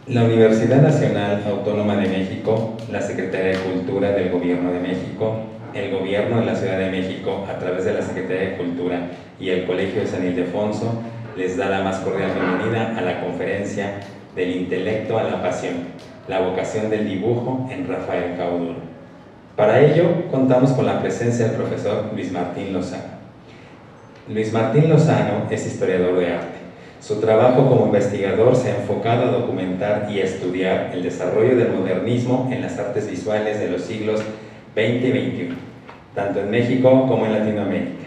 La Universidad Nacional Autónoma de México, la Secretaría de Cultura del Gobierno de México, el Gobierno de la Ciudad de México a través de la Secretaría de Cultura y el Colegio de San Ildefonso les da la más cordial bienvenida a la conferencia Del intelecto a la pasión, la vocación del dibujo en Rafael Cauduro. Para ello contamos con la presencia del profesor Luis Martín Lozano. Luis Martín Lozano es historiador de arte. Su trabajo como investigador se ha enfocado a documentar y a estudiar el desarrollo del modernismo en las artes visuales de los siglos XX y XXI, tanto en México como en Latinoamérica.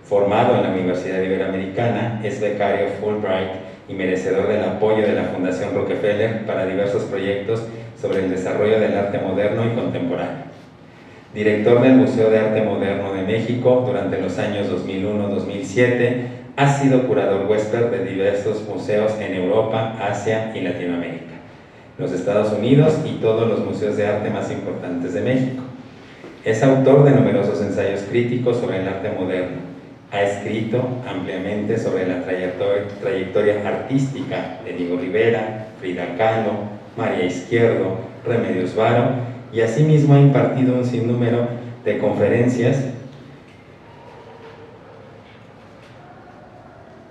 Formado en la Universidad Iberoamericana, es becario Fulbright y merecedor del apoyo de la Fundación Rockefeller para diversos proyectos sobre el desarrollo del arte moderno y contemporáneo. Director del Museo de Arte Moderno de México durante los años 2001-2007, ha sido curador huésped de diversos museos en Europa, Asia y Latinoamérica, los Estados Unidos y todos los museos de arte más importantes de México. Es autor de numerosos ensayos críticos sobre el arte moderno. Ha escrito ampliamente sobre la trayectoria artística de Diego Rivera, Frida Kahlo, María Izquierdo, Remedios Varo, y asimismo ha impartido un sinnúmero de conferencias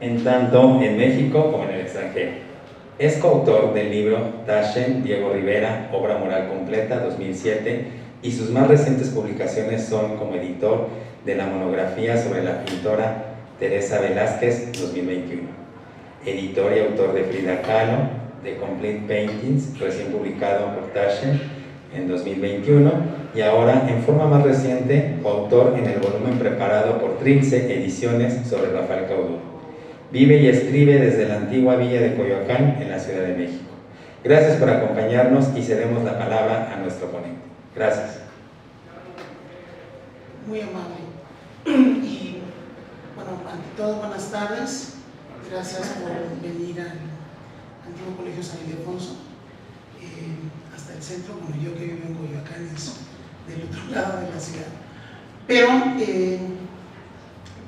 en tanto en México como en el extranjero. Es coautor del libro Taschen, Diego Rivera, Obra Moral Completa, 2007, y sus más recientes publicaciones son como editor de la monografía sobre la pintora Teresa Velázquez, 2021. Editor y autor de Frida Kahlo, The Complete Paintings, recién publicado por Taschen en 2021, y ahora, en forma más reciente, coautor en el volumen preparado por Trilce Ediciones sobre Rafael Cauduro. Vive y escribe desde la antigua villa de Coyoacán, en la Ciudad de México. Gracias por acompañarnos y cedemos la palabra a nuestro ponente. Gracias. Muy amable. Y bueno, ante todo, buenas tardes. Gracias por venir al antiguo Colegio San Ildefonso, hasta el centro, como yo que vivo en Coyoacán, es del otro lado de la ciudad. Pero,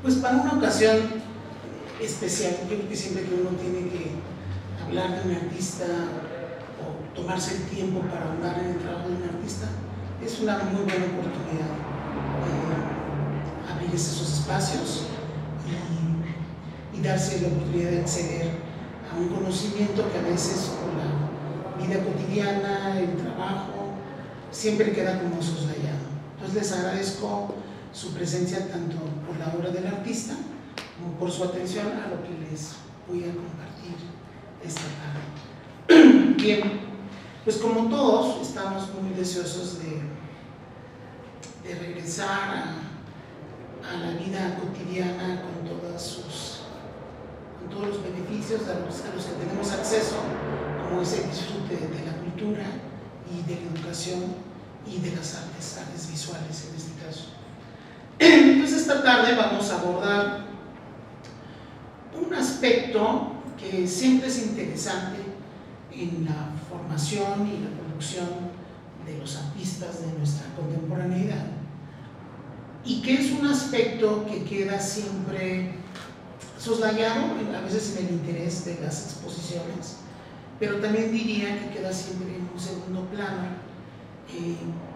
pues para una ocasión especial, yo creo que siempre que uno tiene que hablar de un artista o tomarse el tiempo para ahondar en el trabajo de un artista, es una muy buena oportunidad abrir esos espacios y darse la oportunidad de acceder a un conocimiento que a veces por la vida cotidiana, el trabajo, siempre queda como soslayado. Entonces les agradezco su presencia tanto por la obra del artista como por su atención a lo que les voy a compartir esta tarde. Bien, pues como todos estamos muy deseosos de regresar a la vida cotidiana con todos los beneficios a los que tenemos acceso, como es el disfrute de la cultura y de la educación y de las artes visuales en este caso. Entonces esta tarde vamos a abordar un aspecto que siempre es interesante en la formación y la producción de los artistas de nuestra contemporaneidad, y que es un aspecto que queda siempre soslayado, a veces en el interés de las exposiciones, pero también diría que queda siempre en un segundo plano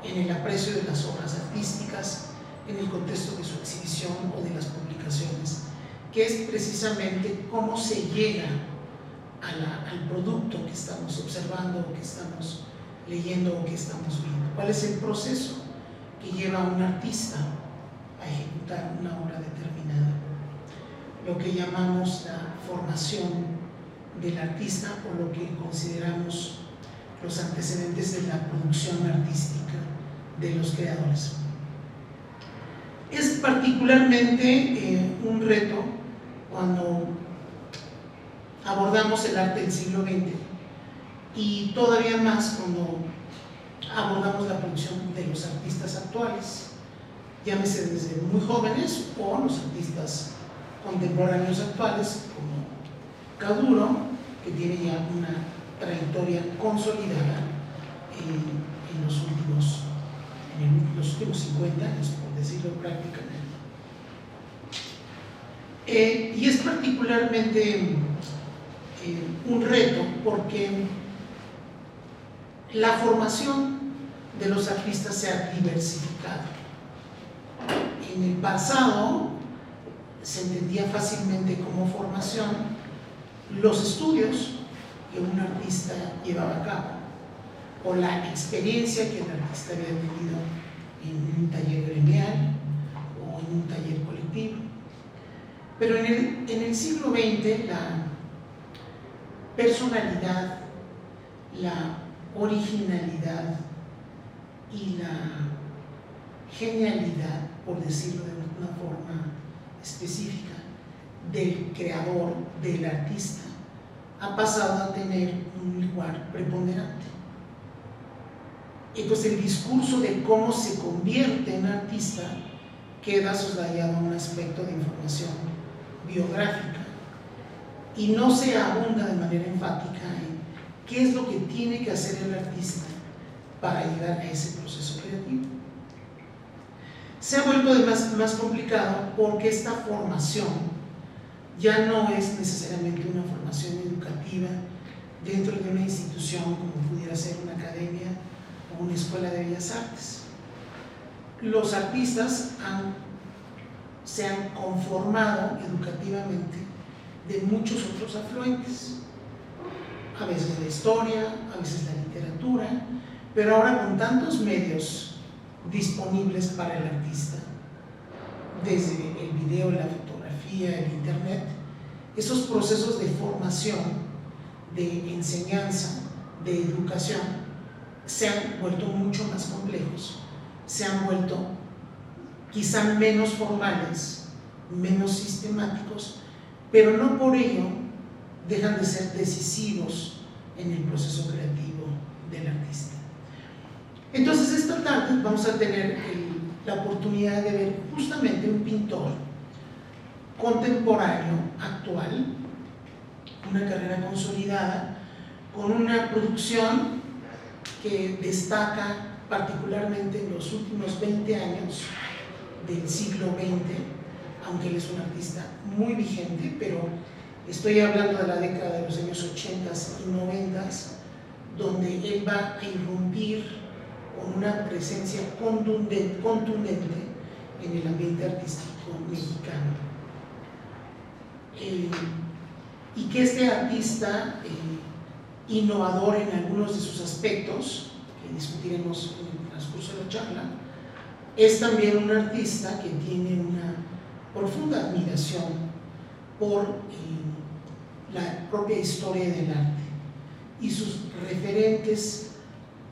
en el aprecio de las obras artísticas, en el contexto de su exhibición o de las publicaciones, que es precisamente cómo se llega al producto que estamos observando o que estamos leyendo o que estamos viendo. ¿Cuál es el proceso que lleva a un artista a ejecutar una obra determinada? Lo que llamamos la formación del artista, o lo que consideramos los antecedentes de la producción artística de los creadores. Es particularmente un reto cuando abordamos el arte del siglo XX, y todavía más cuando abordamos la producción de los artistas actuales, llámese desde muy jóvenes o los artistas contemporáneos actuales como Cauduro, que tiene ya una trayectoria consolidada en los últimos 50 años, por decirlo prácticamente. Y es particularmente un reto porque la formación de los artistas se ha diversificado. En el pasado se entendía fácilmente como formación los estudios que un artista llevaba a cabo o la experiencia que el artista había tenido en un taller gremial o en un taller colectivo. Pero en el siglo XX la personalidad, la originalidad y la genialidad, por decirlo de una forma específica, del creador, del artista, ha pasado a tener un lugar preponderante. Entonces el discurso de cómo se convierte en artista queda soslayado a un aspecto de información biográfica y no se abunda de manera enfática en qué es lo que tiene que hacer el artista para llegar a ese proceso creativo. Se ha vuelto además más complicado porque esta formación ya no es necesariamente una formación educativa dentro de una institución como pudiera ser una academia o una escuela de bellas artes. Los artistas se han conformado educativamente de muchos otros afluentes, a veces la historia, a veces la literatura, pero ahora con tantos medios disponibles para el artista, desde el video, la fotografía, el internet, esos procesos de formación, de enseñanza, de educación, se han vuelto mucho más complejos, se han vuelto quizá menos formales, menos sistemáticos, pero no por ello dejan de ser decisivos en el proceso creativo del artista. Entonces esta tarde vamos a tener la oportunidad de ver justamente un pintor contemporáneo, actual, una carrera consolidada, con una producción que destaca particularmente en los últimos 20 años del siglo XX, aunque él es un artista muy vigente, pero estoy hablando de la década de los años 80 y 90, donde él va a irrumpir con una presencia contundente en el ambiente artístico mexicano. Y que este artista innovador en algunos de sus aspectos, que discutiremos en el transcurso de la charla, es también un artista que tiene una profunda admiración por la propia historia del arte y sus referentes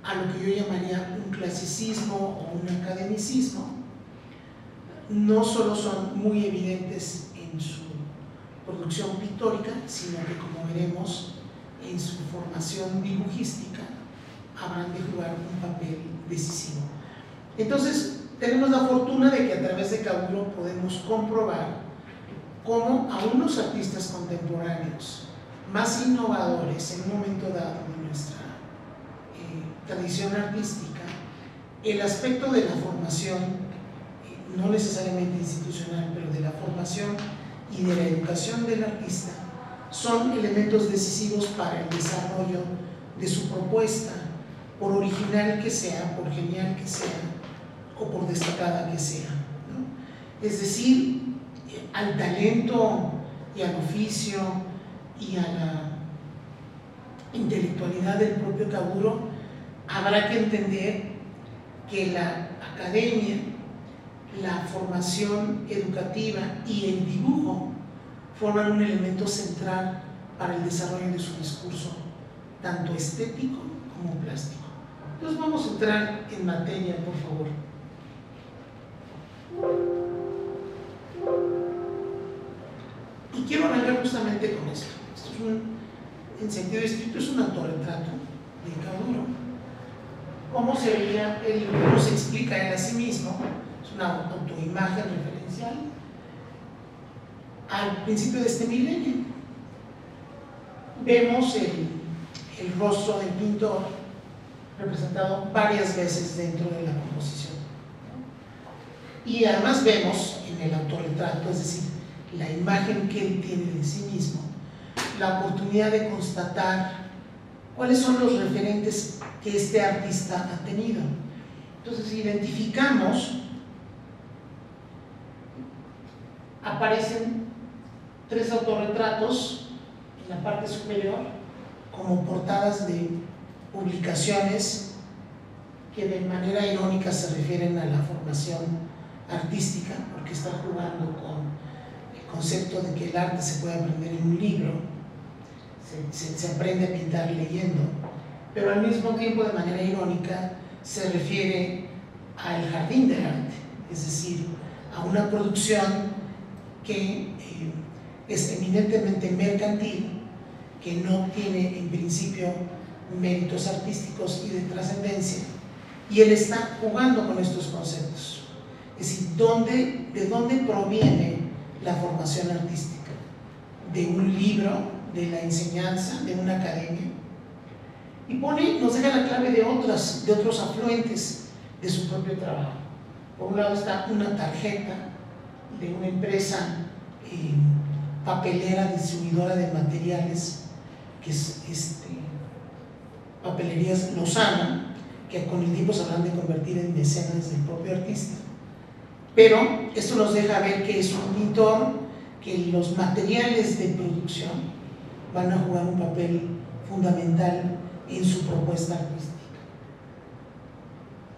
a lo que yo llamaría un clasicismo o un academicismo, no solo son muy evidentes en su producción pictórica, sino que, como veremos, en su formación dibujística habrán de jugar un papel decisivo. Entonces, tenemos la fortuna de que a través de Kaburo podemos comprobar cómo a unos artistas contemporáneos más innovadores en un momento dado de nuestra tradición artística, el aspecto de la formación, no necesariamente institucional, pero de la formación y de la educación del artista, son elementos decisivos para el desarrollo de su propuesta, por original que sea, por genial que sea o por destacada que sea, ¿no? Es decir, al talento y al oficio y a la intelectualidad del propio Kaburo habrá que entender que la academia, la formación educativa y el dibujo forman un elemento central para el desarrollo de su discurso, tanto estético como plástico. Entonces vamos a entrar en materia, por favor. Y quiero arrancar justamente con esto. Esto es en sentido estricto, es un autorretrato de Kaburo. ¿Cómo sería él? ¿Cómo se explica él a sí mismo? Es una autoimagen referencial al principio de este milenio. Vemos el rostro del pintor representado varias veces dentro de la composición. Y además vemos en el autorretrato, es decir, la imagen que él tiene de sí mismo, la oportunidad de constatar ¿Cuáles son los referentes que este artista ha tenido? Entonces identificamos, aparecen 3 autorretratos en la parte superior como portadas de publicaciones que de manera irónica se refieren a la formación artística, porque está jugando con el concepto de que el arte se puede aprender en un libro, se aprende a pintar leyendo, pero al mismo tiempo de manera irónica se refiere al jardín del arte, es decir, a una producción que es eminentemente mercantil, que no tiene en principio méritos artísticos y de trascendencia, y él está jugando con estos conceptos. Es decir, ¿de dónde proviene la formación artística? ¿De un libro, de la enseñanza, de una academia? Y nos deja la clave de otros afluentes de su propio trabajo. Por un lado está una tarjeta de una empresa papelera, distribuidora de materiales, que es Papelerías Lozano, que con el tiempo se habrán de convertir en mecenas del propio artista. Pero esto nos deja ver que es un pintor, que los materiales de producción van a jugar un papel fundamental en su propuesta artística.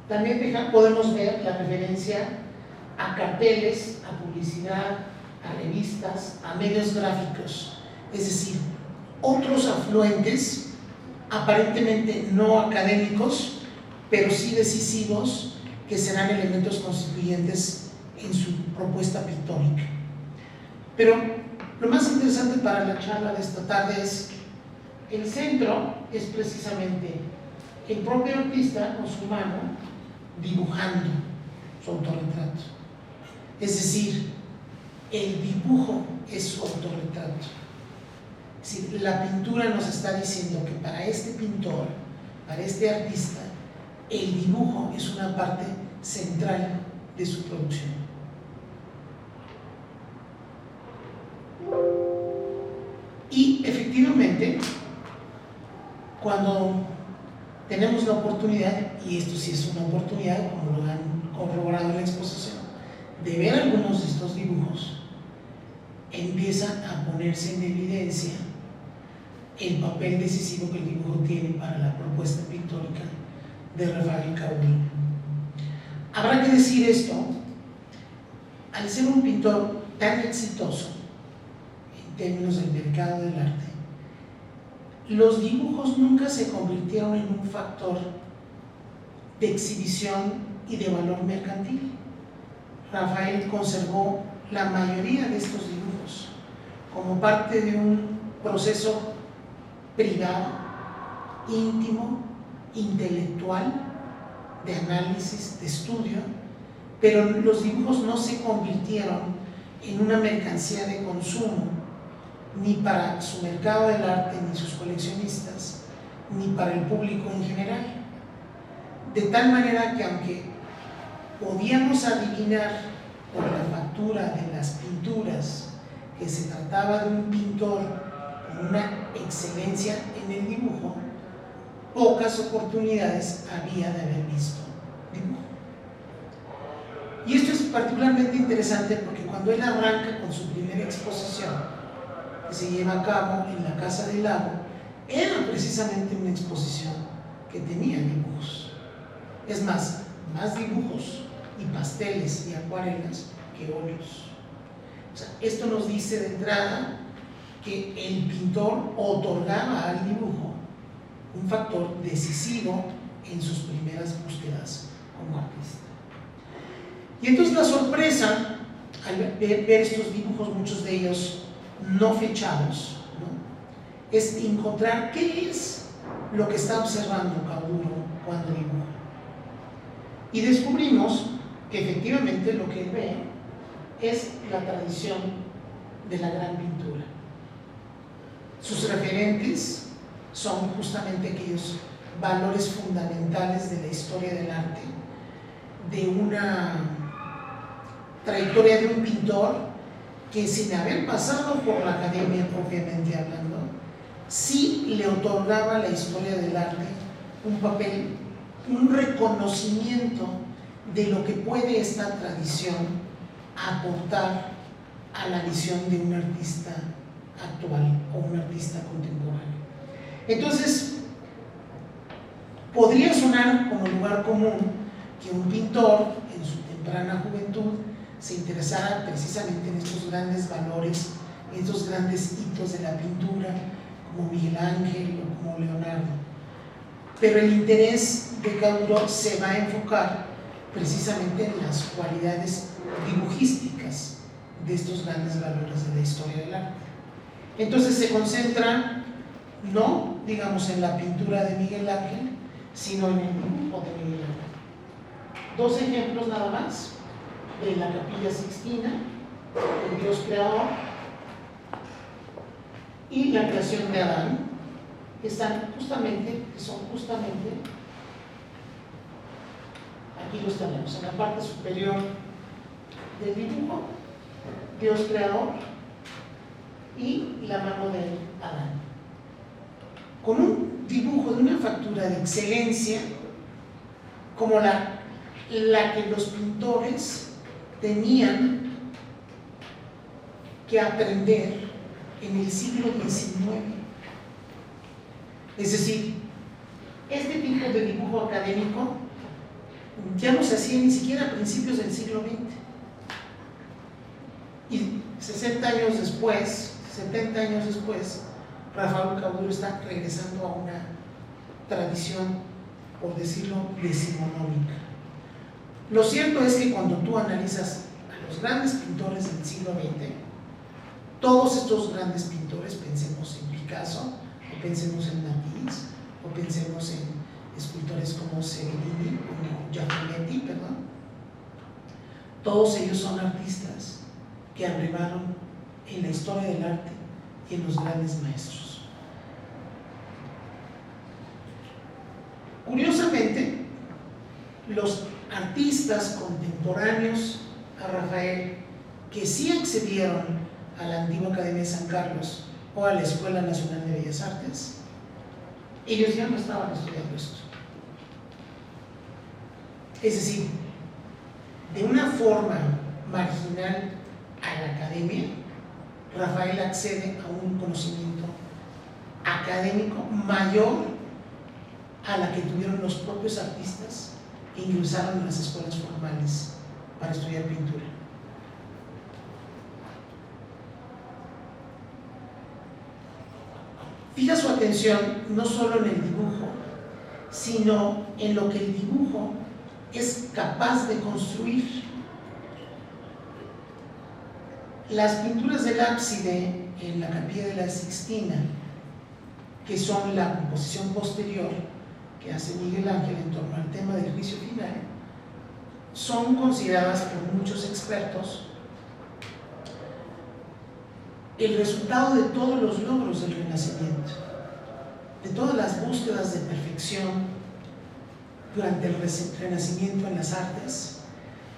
También podemos ver la referencia a carteles, a publicidad, a revistas, a medios gráficos, es decir, otros afluentes aparentemente no académicos, pero sí decisivos, que serán elementos constituyentes en su propuesta pictórica. Pero lo más interesante para la charla de esta tarde es el centro, es precisamente el propio artista con su mano dibujando su autorretrato. Es decir, el dibujo es su autorretrato. Es decir, la pintura nos está diciendo que para este pintor, para este artista, el dibujo es una parte central de su producción. Y efectivamente, cuando tenemos la oportunidad, y esto sí es una oportunidad, como lo han corroborado en la exposición, de ver algunos de estos dibujos, empieza a ponerse en evidencia el papel decisivo que el dibujo tiene para la propuesta pictórica de Rafael Cabrera. Habrá que decir esto, al ser un pintor tan exitoso en términos del mercado del arte, los dibujos nunca se convirtieron en un factor de exhibición y de valor mercantil. Rafael conservó la mayoría de estos dibujos como parte de un proceso privado, íntimo, intelectual, de análisis, de estudio, pero los dibujos no se convirtieron en una mercancía de consumo, ni para su mercado del arte, ni sus coleccionistas, ni para el público en general. De tal manera que aunque podíamos adivinar por la factura de las pinturas que se trataba de un pintor con una excelencia en el dibujo, pocas oportunidades había de haber visto dibujo. Y esto es particularmente interesante porque cuando él arranca con su primera exposición, que se lleva a cabo en la Casa del Lago, era precisamente una exposición que tenía dibujos. Es más dibujos y pasteles y acuarelas que óleos. O sea, esto nos dice de entrada que el pintor otorgaba al dibujo un factor decisivo en sus primeras búsquedas como artista. Y entonces la sorpresa al ver estos dibujos, muchos de ellos no fechados, ¿no?, es encontrar qué es lo que está observando Cauduro cuando dibuja. Y descubrimos que efectivamente lo que él ve es la tradición de la gran pintura. Sus referentes son justamente aquellos valores fundamentales de la historia del arte, de una trayectoria de un pintor que, sin haber pasado por la academia propiamente hablando, sí le otorgaba a la historia del arte un papel, un reconocimiento de lo que puede esta tradición aportar a la visión de un artista actual o un artista contemporáneo. Entonces, podría sonar como lugar común que un pintor en su temprana juventud se interesara precisamente en estos grandes valores, en estos grandes hitos de la pintura, como Miguel Ángel o como Leonardo. Pero el interés de Cauduro se va a enfocar precisamente en las cualidades dibujísticas de estos grandes valores de la historia del arte. Entonces se concentra no, digamos, en la pintura de Miguel Ángel, sino en el dibujo de Miguel Ángel. Dos ejemplos nada más de la Capilla Sixtina, el Dios creador y la creación de Adán, que son justamente, aquí los tenemos, en la parte superior del dibujo, Dios creador y la mano de Adán. Con un dibujo de una factura de excelencia, como la que los pintores tenían que aprender en el siglo XIX. Es decir, este tipo de dibujo académico ya no se hacía ni siquiera a principios del siglo XX. Y 60 años después, 70 años después, Rafael Cauduro está regresando a una tradición, por decirlo, decimonónica. Lo cierto es que cuando tú analizas a los grandes pintores del siglo XX, todos estos grandes pintores, pensemos en Picasso, o pensemos en Matisse, o pensemos en escultores como Severino, como Giacometti, perdón, todos ellos son artistas que arribaron en la historia del arte y en los grandes maestros. Curiosamente, los artistas contemporáneos a Rafael que sí accedieron a la antigua Academia de San Carlos o a la Escuela Nacional de Bellas Artes, ellos ya no estaban estudiando esto. Es decir, de una forma marginal a la academia, Rafael accede a un conocimiento académico mayor a la que tuvieron los propios artistas que ingresaron en las escuelas formales para estudiar pintura. Fija su atención no solo en el dibujo, sino en lo que el dibujo es capaz de construir. Las pinturas del ábside en la Capilla de la Sixtina, que son la composición posterior que hace Miguel Ángel en torno al tema del juicio final, son consideradas por muchos expertos el resultado de todos los logros del Renacimiento, de todas las búsquedas de perfección durante el Renacimiento en las artes,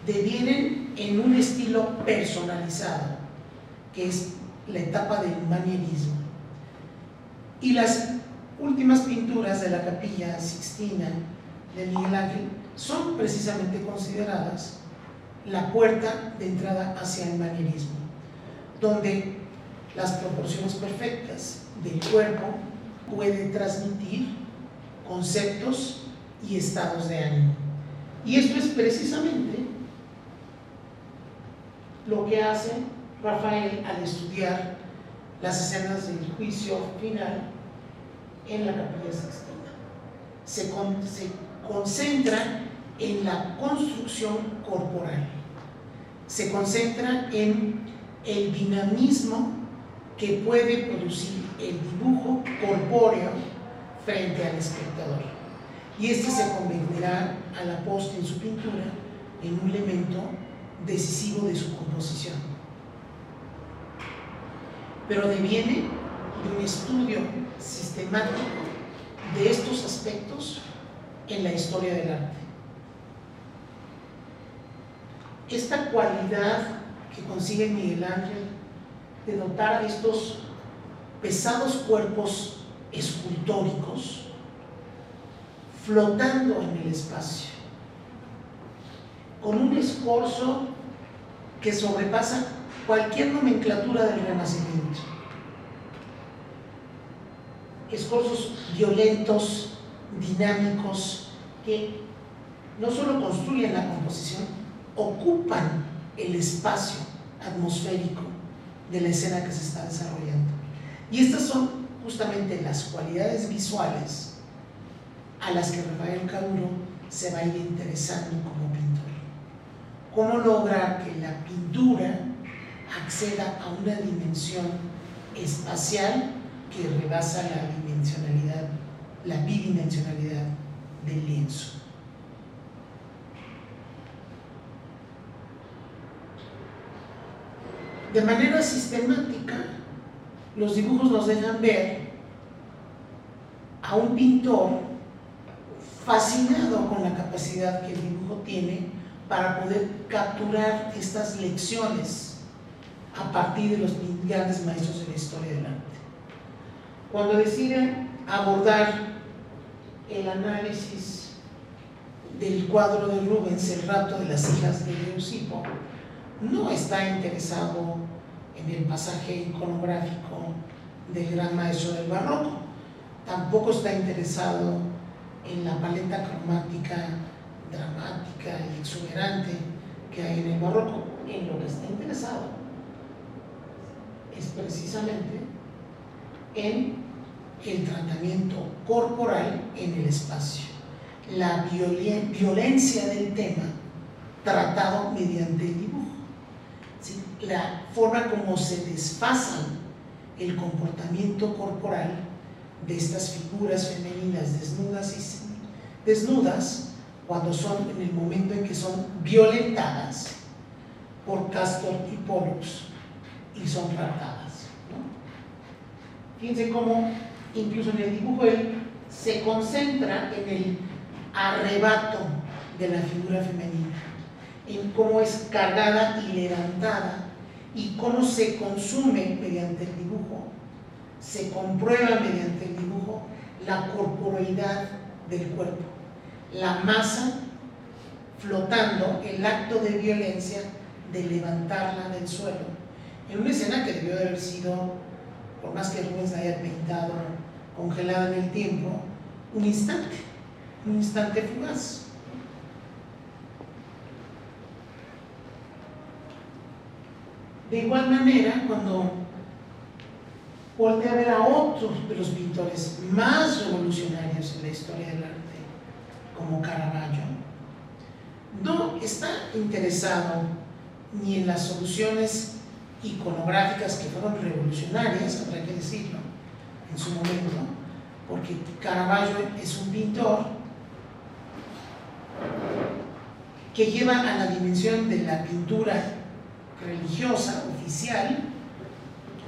devienen en un estilo personalizado, que es la etapa del manierismo. Y las últimas pinturas de la Capilla Sixtina de Miguel Ángel son precisamente consideradas la puerta de entrada hacia el manierismo, donde las proporciones perfectas del cuerpo pueden transmitir conceptos y estados de ánimo. Y esto es precisamente lo que hace Rafael al estudiar las escenas del juicio final en la Capilla Sixtina. Se concentra en la construcción corporal, se concentra en el dinamismo que puede producir el dibujo corpóreo frente al espectador. Y este se convertirá a la postre en su pintura en un elemento decisivo de su composición. Pero deviene de un estudio sistemático de estos aspectos en la historia del arte. Esta cualidad que consigue Miguel Ángel de dotar a estos pesados cuerpos escultóricos flotando en el espacio, con un escorzo que sobrepasa cualquier nomenclatura del Renacimiento. Escorzos violentos, dinámicos, que no solo construyen la composición, ocupan el espacio atmosférico de la escena que se está desarrollando. Y estas son justamente las cualidades visuales a las que Rafael Caduro se va a ir interesando como pintor. ¿Cómo lograr que la pintura acceda a una dimensión espacial que rebasa la bidimensionalidad del lienzo? De manera sistemática, los dibujos nos dejan ver a un pintor fascinado con la capacidad que el dibujo tiene para poder capturar estas lecciones a partir de los grandes maestros de la historia del arte. Cuando deciden abordar el análisis del cuadro de Rubens, El rapto de las hijas de Leucipo, no está interesado en el pasaje iconográfico del gran maestro del barroco, tampoco está interesado en la paleta cromática dramática y exuberante que hay en el barroco. En lo que está interesado es precisamente en el tratamiento corporal en el espacio, la violencia del tema tratado mediante el dibujo. ¿Sí? La forma como se desfasan el comportamiento corporal de estas figuras femeninas desnudas cuando son en el momento en que son violentadas por Castor y Pollux y son raptadas, ¿no? Fíjense cómo incluso en el dibujo él se concentra en el arrebato de la figura femenina, en cómo es cargada y levantada y cómo se consume mediante el dibujo, se comprueba mediante el dibujo la corporeidad del cuerpo, la masa flotando, el acto de violencia de levantarla del suelo, en una escena que debió de haber sido, por más que Rubens la haya pintado congelada en el tiempo, un instante fugaz. De igual manera, cuando voltea a ver a otros de los pintores más revolucionarios en la historia del arte, como Caravaggio, no está interesado ni en las soluciones iconográficas que fueron revolucionarias, habrá que decirlo, en su momento, porque Caravaggio es un pintor que lleva a la dimensión de la pintura religiosa, oficial,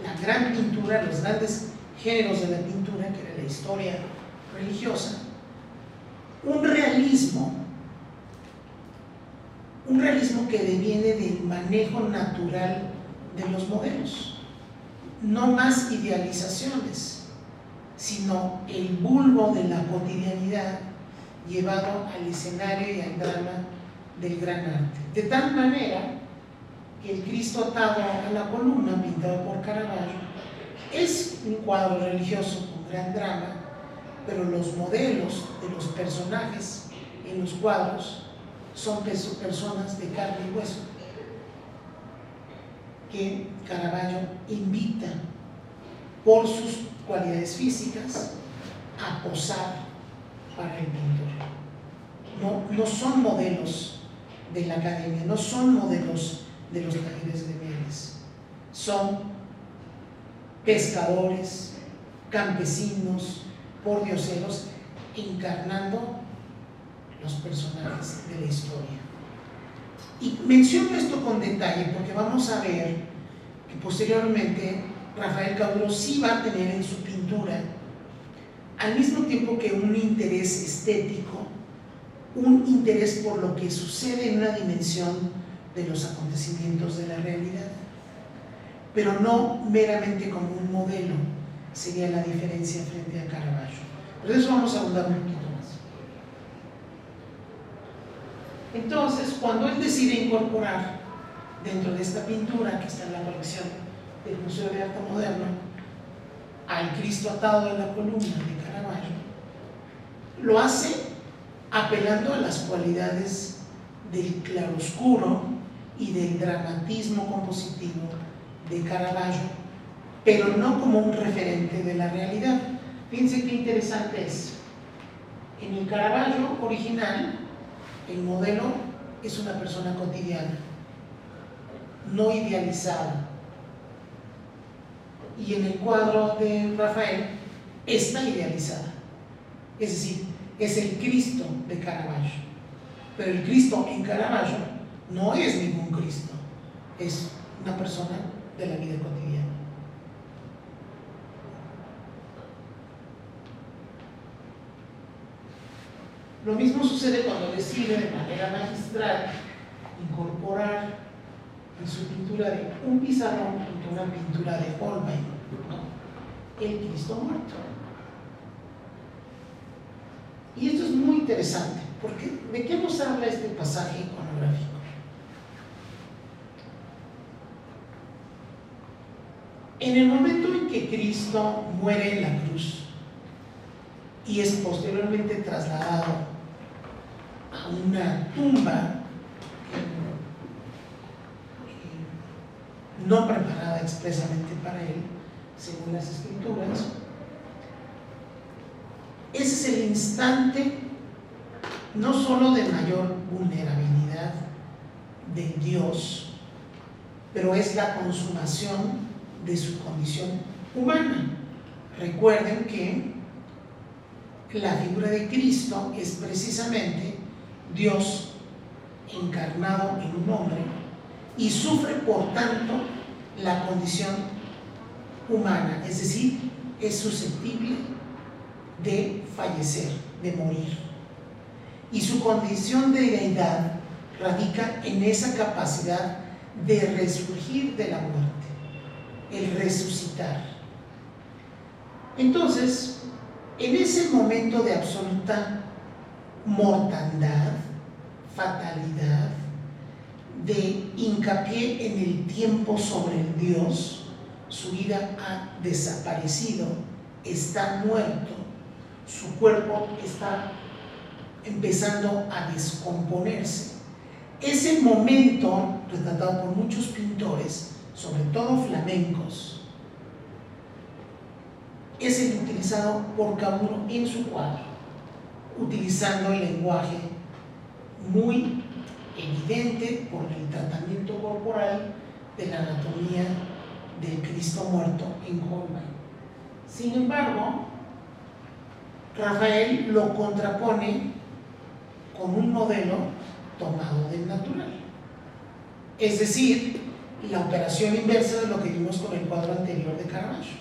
la gran pintura, los grandes géneros de la pintura, que era la historia religiosa, un realismo que deviene del manejo natural de los modelos, no más idealizaciones, sino el bulbo de la cotidianidad llevado al escenario y al drama del gran arte. De tal manera que el Cristo atado a la columna, pintado por Caravaggio, es un cuadro religioso con gran drama, pero los modelos de los personajes en los cuadros son personas de carne y hueso que Caravaggio invita por sus cualidades físicas a posar para el pintor. No son modelos de la academia, no son modelos de los talleres de Vélez, son pescadores, campesinos, pordioseros, encarnando los personajes de la historia. Y menciono esto con detalle porque vamos a ver que posteriormente Rafael Caduro sí va a tener en su pintura, al mismo tiempo que un interés estético, un interés por lo que sucede en una dimensión de los acontecimientos de la realidad, pero no meramente como un modelo, sería la diferencia frente a Caravaggio. Por eso vamos a abundar un poquito más. Entonces, cuando él decide incorporar dentro de esta pintura que está en la colección del Museo de Arte Moderno al Cristo atado en la columna de Caravaggio, lo hace apelando a las cualidades del claroscuro y del dramatismo compositivo de Caravaggio, pero no como un referente de la realidad. Fíjense qué interesante es. En el Caravaggio original, el modelo es una persona cotidiana, no idealizada. Y en el cuadro de Rafael está idealizada. Es decir, es el Cristo de Caravaggio. Pero el Cristo en Caravaggio no es ningún Cristo, es una persona de la vida cotidiana. Lo mismo sucede cuando decide de manera magistral incorporar en su pintura de un pizarrón junto a una pintura de Holbein, ¿no?, el Cristo muerto. Y esto es muy interesante, porque ¿de qué nos habla este pasaje iconográfico? En el momento en que Cristo muere en la cruz y es posteriormente trasladado a una tumba no preparada expresamente para él, según las Escrituras, ese es el instante no solo de mayor vulnerabilidad de Dios, pero es la consumación de su condición humana. Recuerden que la figura de Cristo es precisamente Dios encarnado en un hombre y sufre por tanto la condición humana, es decir, es susceptible de fallecer, de morir. Y su condición de deidad radica en esa capacidad de resurgir de la muerte, el resucitar. Entonces, en ese momento de absoluta mortandad, fatalidad, de hincapié en el tiempo sobre el Dios, su vida ha desaparecido, está muerto, su cuerpo está empezando a descomponerse. Ese momento, retratado por muchos pintores, sobre todo flamencos, es el utilizado por Cavour en su cuadro, utilizando el lenguaje muy evidente por el tratamiento corporal de la anatomía del Cristo muerto en Holbein. Sin embargo, Rafael lo contrapone con un modelo tomado del natural, es decir, la operación inversa de lo que vimos con el cuadro anterior de Caravaggio.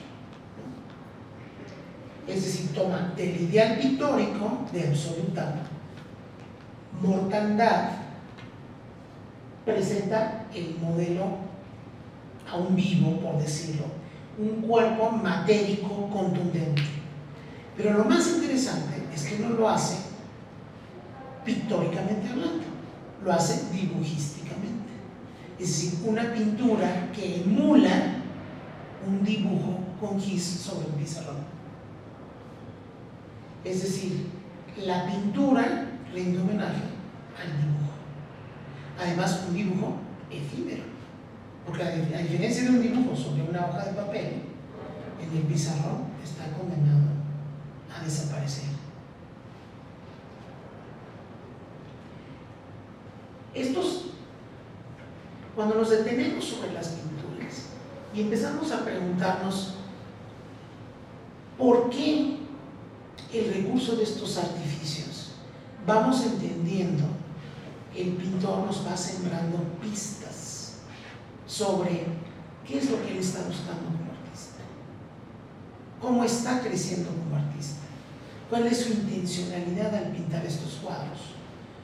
Es decir, toma del ideal pictórico de absoluta mortandad, presenta el modelo a un vivo, por decirlo, un cuerpo matérico contundente. Pero lo más interesante es que no lo hace pictóricamente hablando, lo hace dibujísticamente. Es decir, una pintura que emula un dibujo con gis sobre un pizarrón. Es decir, la pintura rinde homenaje al dibujo. Además, un dibujo efímero, porque a diferencia de un dibujo sobre una hoja de papel, en el pizarrón está condenado a desaparecer. Cuando nos detenemos sobre las pinturas y empezamos a preguntarnos por qué el recurso de estos artificios, vamos entendiendo que el pintor nos va sembrando pistas sobre qué es lo que él está buscando como artista, cómo está creciendo como artista, cuál es su intencionalidad al pintar estos cuadros.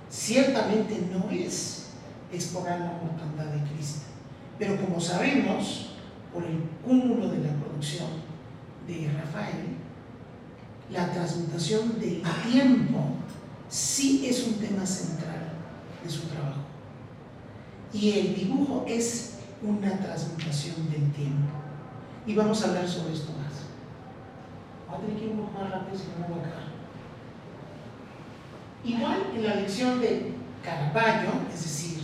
Ciertamente no es explorar la mortandad de Cristo, pero como sabemos, por el cúmulo de la producción de Rafael, la transmutación del tiempo sí es un tema central de su trabajo. Y el dibujo es una transmutación del tiempo. Y vamos a hablar sobre esto más. Voy a tener que ir un poco más rápido, si no me voy a acabar. Igual en la lección de Caravaggio, es decir,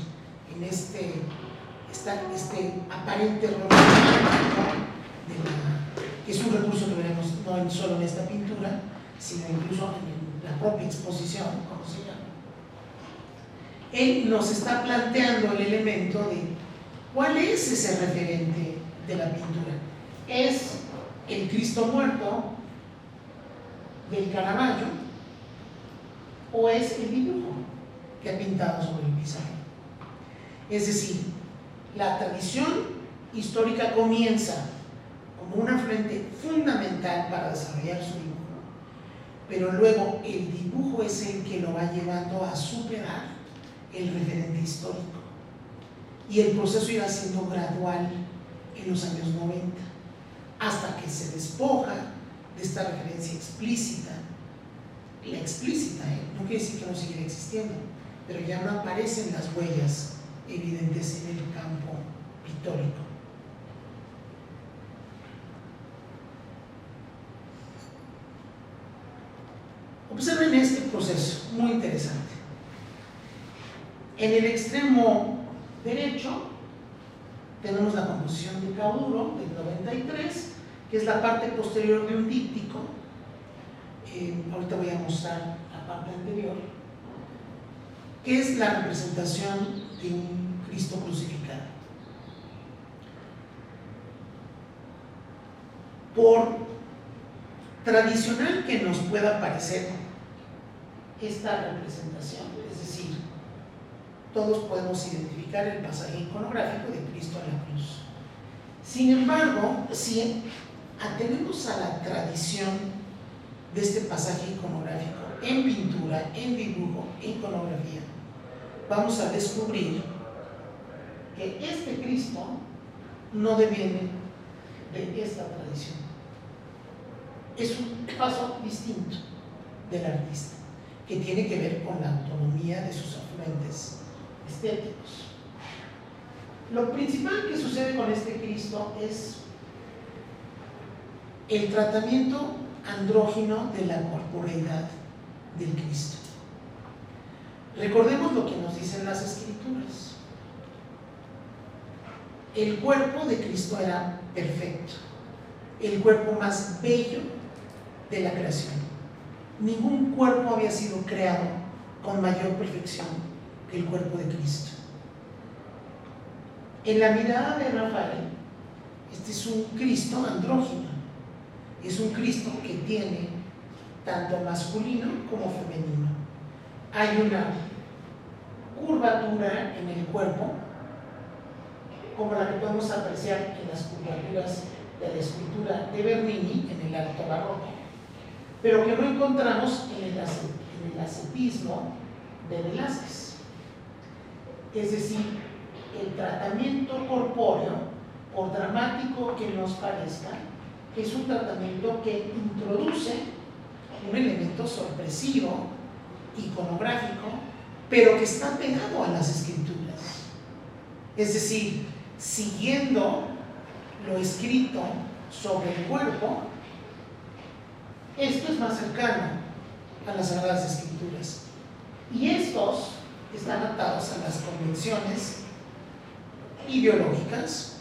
en este aparente error que es un recurso que veremos no solo en esta pintura, sino incluso en la propia exposición, como se llama. Él nos está planteando el elemento de cuál es ese referente de la pintura. ¿Es el Cristo muerto del Caravaggio o es el dibujo que ha pintado sobre el pizarrón? Es decir, la tradición histórica comienza como una fuente fundamental para desarrollar su dibujo, pero luego el dibujo es el que lo va llevando a superar el referente histórico, y el proceso irá siendo gradual en los años 90 hasta que se despoja de esta referencia explícita. La explícita, no quiere decir que no siguiera existiendo, pero ya no aparecen las huellas evidentes en el campo pictórico. Observen este proceso, muy interesante. En el extremo derecho tenemos la composición de Cauduro del 93, que es la parte posterior de un díptico. Ahorita voy a mostrar la parte anterior, que es la representación de un Cristo crucificado. Por tradicional que nos pueda parecer esta representación, es decir, todos podemos identificar el pasaje iconográfico de Cristo en la cruz. Sin embargo, si atenemos a la tradición de este pasaje iconográfico en pintura, en dibujo, en iconografía, vamos a descubrir que este Cristo no deviene de esta tradición. Es un paso distinto del artista, que tiene que ver con la autonomía de sus afluentes estéticos. Lo principal que sucede con este Cristo es el tratamiento andrógino de la corporeidad del Cristo. Recordemos lo que nos dicen las Escrituras. El cuerpo de Cristo era perfecto, el cuerpo más bello de la creación. Ningún cuerpo había sido creado con mayor perfección que el cuerpo de Cristo. En la mirada de Rafael, este es un Cristo andrógino, es un Cristo que tiene tanto masculino como femenino. Hay una curvatura en el cuerpo, como la que podemos apreciar en las curvaturas de la escultura de Bernini en el Alto Barroco, pero que no encontramos en el ascetismo de Velázquez. Es decir, el tratamiento corpóreo, por dramático que nos parezca, es un tratamiento que introduce un elemento sorpresivo, iconográfico, pero que está pegado a las escrituras. Es decir, siguiendo lo escrito sobre el cuerpo, esto es más cercano a las Sagradas Escrituras. Y estos están atados a las convenciones ideológicas,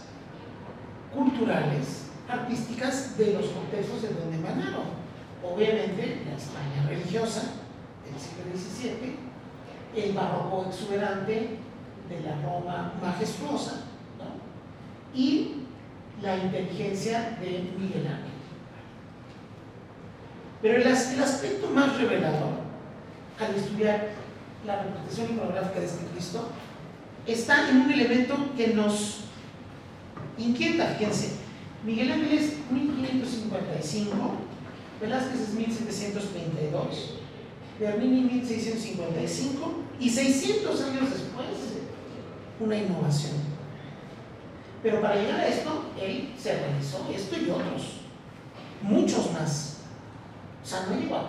culturales, artísticas de los contextos de donde emanaron. Obviamente, la España religiosa del siglo XVII, el barroco exuberante de la Roma majestuosa, ¿no? Y la inteligencia de Miguel Ángel. Pero el aspecto más revelador al estudiar la representación iconográfica de este Cristo está en un elemento que nos inquieta. Fíjense, Miguel Ángel es 1555, Velázquez es 1732, Bernini 1655, y 600 años después una innovación. Pero para llegar a esto, él se realizó esto y otros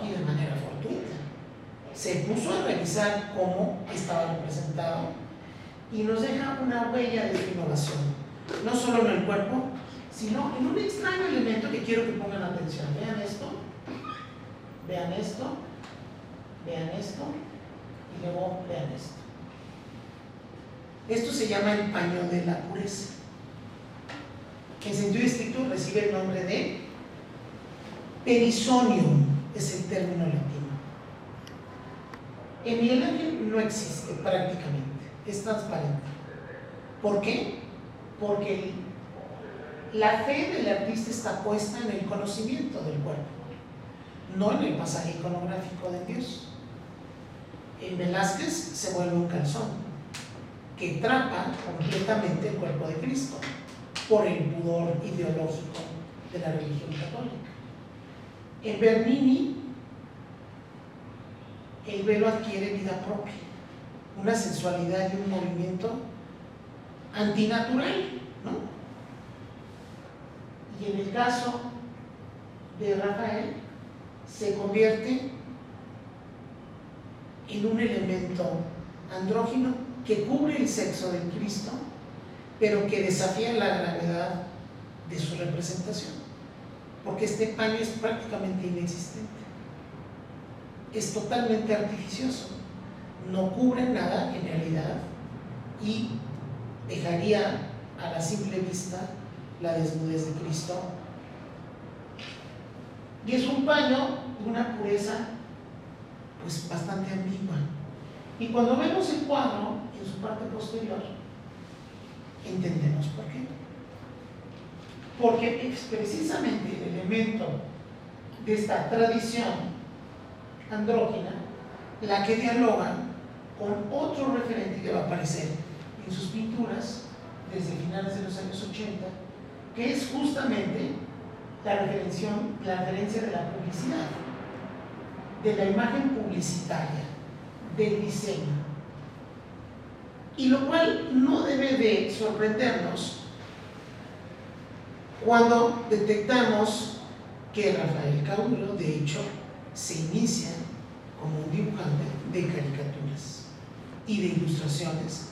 y de manera fortuita. Se puso a revisar cómo estaba representado y nos deja una huella de su innovación, no solo en el cuerpo, sino en un extraño elemento que quiero que pongan atención. Vean esto, vean esto, vean esto y luego vean esto. Esto se llama el paño de la pureza, que en sentido estricto recibe el nombre de perisonium, es el término latino. En Miguel Ángel no existe prácticamente, es transparente. ¿Por qué? Porque la fe del artista está puesta en el conocimiento del cuerpo, no en el pasaje iconográfico de Dios. En Velázquez se vuelve un calzón que atrapa completamente el cuerpo de Cristo por el pudor ideológico de la religión católica. En Bernini el velo adquiere vida propia, una sensualidad y un movimiento antinatural, ¿no? Y en el caso de Rafael se convierte en un elemento andrógino que cubre el sexo del Cristo, pero que desafía la gravedad de su representación, porque este paño es prácticamente inexistente, es totalmente artificioso, no cubre nada en realidad y dejaría a la simple vista la desnudez de Cristo. Y es un paño de una pureza pues bastante ambigua. Y cuando vemos el cuadro en su parte posterior, entendemos por qué. Porque es precisamente el elemento de esta tradición andrógina la que dialoga con otro referente que va a aparecer en sus pinturas desde finales de los años 80, que es justamente la referencia de la publicidad, de la imagen publicitaria, del diseño. Y lo cual no debe de sorprendernos cuando detectamos que Rafael Cauduro, de hecho, se inicia como un dibujante de caricaturas y de ilustraciones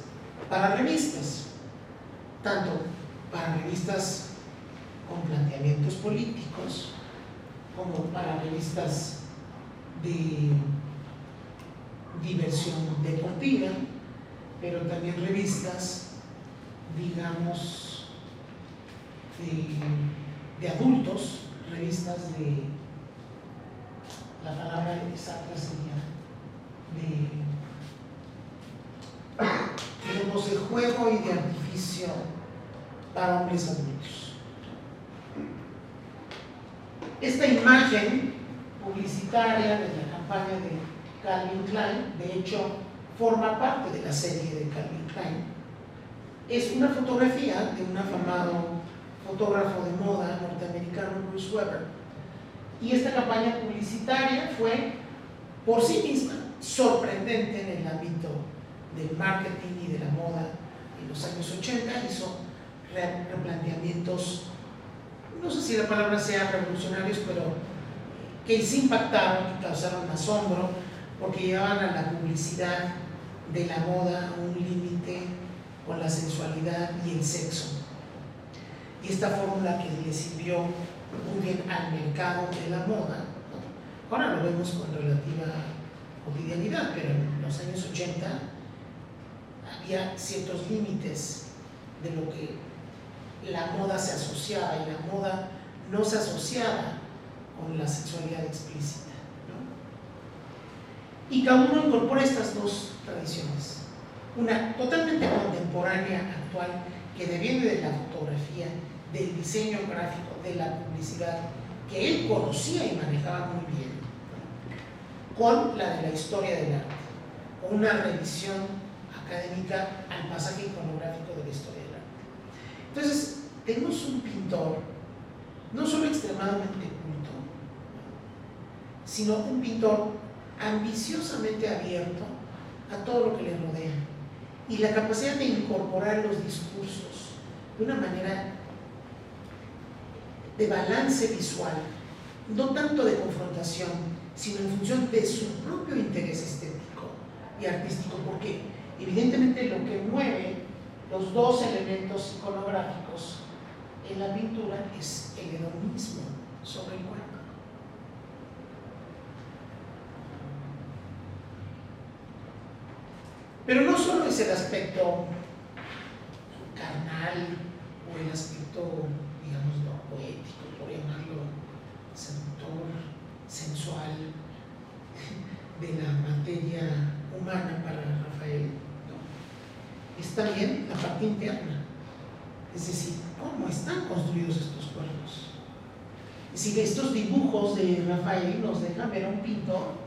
para revistas, tanto para revistas con planteamientos políticos como para revistas de diversión deportiva, pero también revistas, digamos, de adultos, revistas de, la palabra exacta sería de juego y de artificio para hombres adultos. Esta imagen publicitaria de la campaña de Calvin Klein, de hecho, forma parte de la serie de Calvin Klein. Es una fotografía de un afamado fotógrafo de moda norteamericano, Bruce Weber. Y esta campaña publicitaria fue por sí misma sorprendente en el ámbito del marketing y de la moda en los años 80. Hizo replanteamientos, no sé si la palabra sea revolucionarios, pero que sí impactaron, que causaron asombro, porque llevaban a la publicidad de la moda a un límite con la sensualidad y el sexo. Y esta fórmula que le sirvió muy bien al mercado de la moda, ¿no? Ahora lo vemos con relativa cotidianidad, pero en los años 80 había ciertos límites de lo que la moda se asociaba, y la moda no se asociaba con la sexualidad explícita, ¿no? Y cada uno incorpora estas dos tradiciones, una totalmente contemporánea, actual, que deviene de la fotografía, del diseño gráfico, de la publicidad, que él conocía y manejaba muy bien, ¿no? Con la de la historia del arte, con una revisión académica al pasaje iconográfico de la historia del arte. Entonces, tenemos un pintor no solo extremadamente culto, sino un pintor ambiciosamente abierto a todo lo que le rodea, y la capacidad de incorporar los discursos de una manera de balance visual no tanto de confrontación, sino en función de su propio interés estético y artístico, porque evidentemente lo que mueve los dos elementos iconográficos en la pintura es el hedonismo sobre el cuerpo. Pero no solo es el aspecto carnal o el aspecto, digamos, no poético, por llamarlo, seductor, sensual, de la materia humana para Rafael, ¿no? Es también la parte interna, es decir, cómo están construidos estos cuerpos. Es decir, estos dibujos de Rafael nos dejan ver a un pintor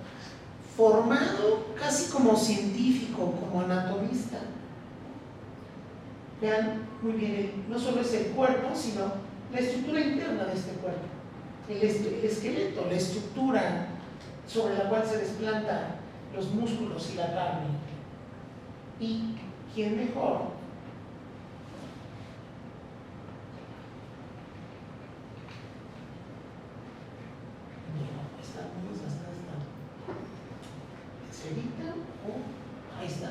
formado casi como científico, como anatomista. Vean muy bien, no solo es el cuerpo, sino la estructura interna de este cuerpo, el esqueleto, la estructura sobre la cual se desplantan los músculos y la carne. ¿Y quién mejor? No, está muy desgastada esta esferita, ahí está.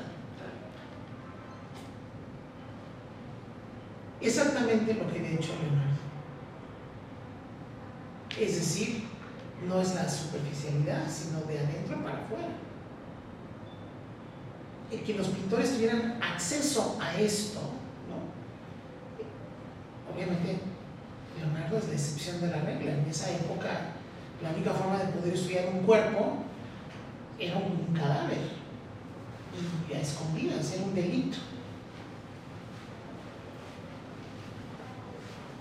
Exactamente lo que había hecho Leonardo. Es decir, no es la superficialidad, sino de adentro para afuera. El que los pintores tuvieran acceso a esto, ¿no? Obviamente, Leonardo es la excepción de la regla. En esa época, la única forma de poder estudiar un cuerpo era un cadáver, y a escondidas, era un delito.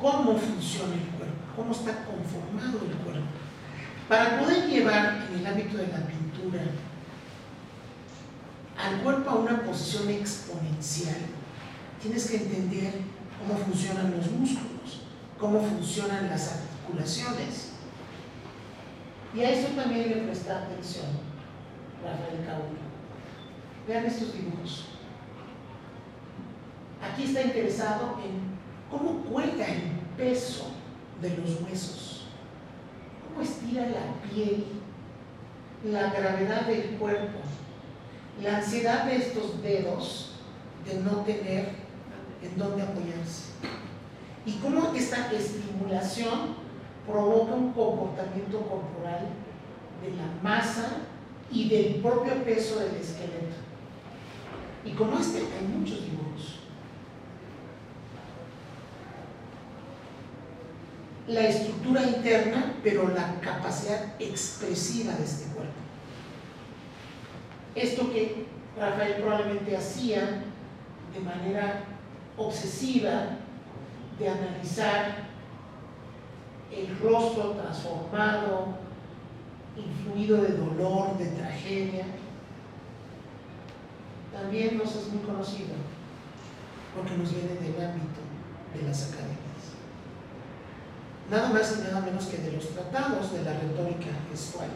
¿Cómo funciona el cuerpo? ¿Cómo está conformado el cuerpo? Para poder llevar en el ámbito de la pintura al cuerpo a una posición exponencial, tienes que entender cómo funcionan los músculos, cómo funcionan las articulaciones. Y a eso también le presta atención Rafael Caula. Vean estos dibujos. Aquí está interesado en cómo cuelga el peso de los huesos, cómo estira la piel, la gravedad del cuerpo, la ansiedad de estos dedos de no tener en dónde apoyarse, y cómo esta estimulación provoca un comportamiento corporal de la masa y del propio peso del esqueleto. Y como este hay muchos dibujos. La estructura interna, pero la capacidad expresiva de este cuerpo. Esto que Rafael probablemente hacía de manera obsesiva, de analizar el rostro transformado, influido de dolor, de tragedia, también nos es muy conocido, porque nos viene del ámbito de las academias. Nada más y nada menos que de los tratados de la retórica gestual.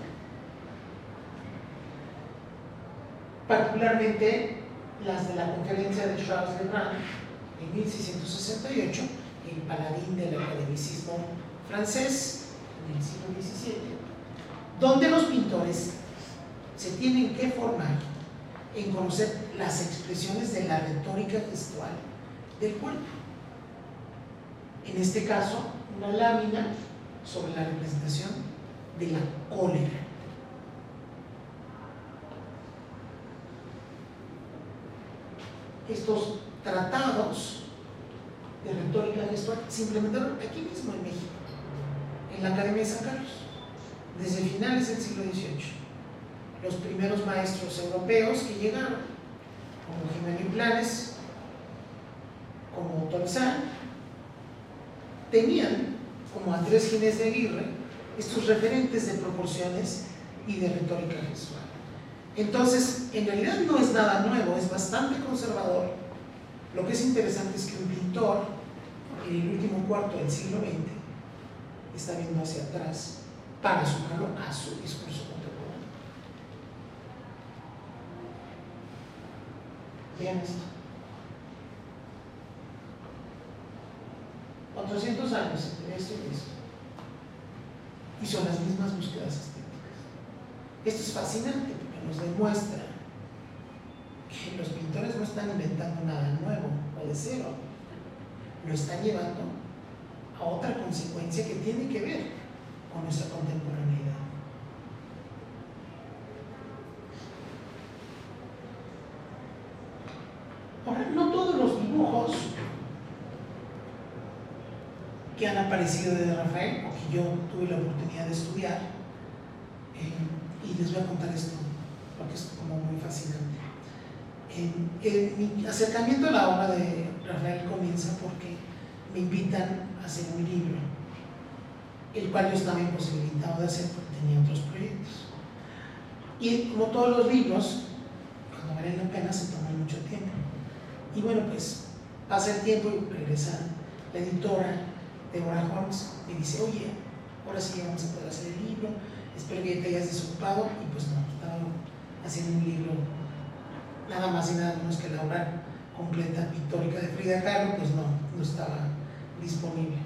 Particularmente las de la conferencia de Charles Lebrun en 1668, el paladín del academicismo francés en el siglo XVII, donde los pintores se tienen que formar en conocer las expresiones de la retórica gestual del cuerpo. En este caso, una lámina sobre la representación de la cólera. Estos tratados de retórica gestual se implementaron aquí mismo en México, en la Academia de San Carlos, desde finales del siglo XVIII. Los primeros maestros europeos que llegaron, como Jiménez Planes, como Tolzán, tenían, como Andrés Ginés de Aguirre, estos referentes de proporciones y de retórica gestual. Entonces, en realidad no es nada nuevo, es bastante conservador. Lo que es interesante es que un pintor, en el último cuarto del siglo XX, está viendo hacia atrás para sumarlo a su discurso contemporáneo. Vean esto. 400 años entre esto y esto. y son las mismas búsquedas estéticas. Esto es fascinante porque nos demuestra que los pintores no están inventando nada nuevo o de cero, lo están llevando a otra consecuencia que tiene que ver con nuestra contemporaneidad. Ahora, no todos los dibujos que han aparecido de Rafael, o que yo tuve la oportunidad de estudiar, y les voy a contar esto, porque es como muy fascinante. Mi acercamiento a la obra de Rafael comienza porque me invitan a hacer un libro, el cual yo estaba imposibilitado de hacer porque tenía otros proyectos. Y como todos los libros, cuando valen la pena se toman mucho tiempo. Y bueno, pues pasa el tiempo y regresa la editora Deborah Holmes, me dice, oye, ahora sí vamos a poder hacer el libro, espero que ya te hayas desocupado. Y pues no, estaba haciendo un libro nada más y nada menos que la obra completa pictórica de Frida Kahlo, pues no estaba disponible.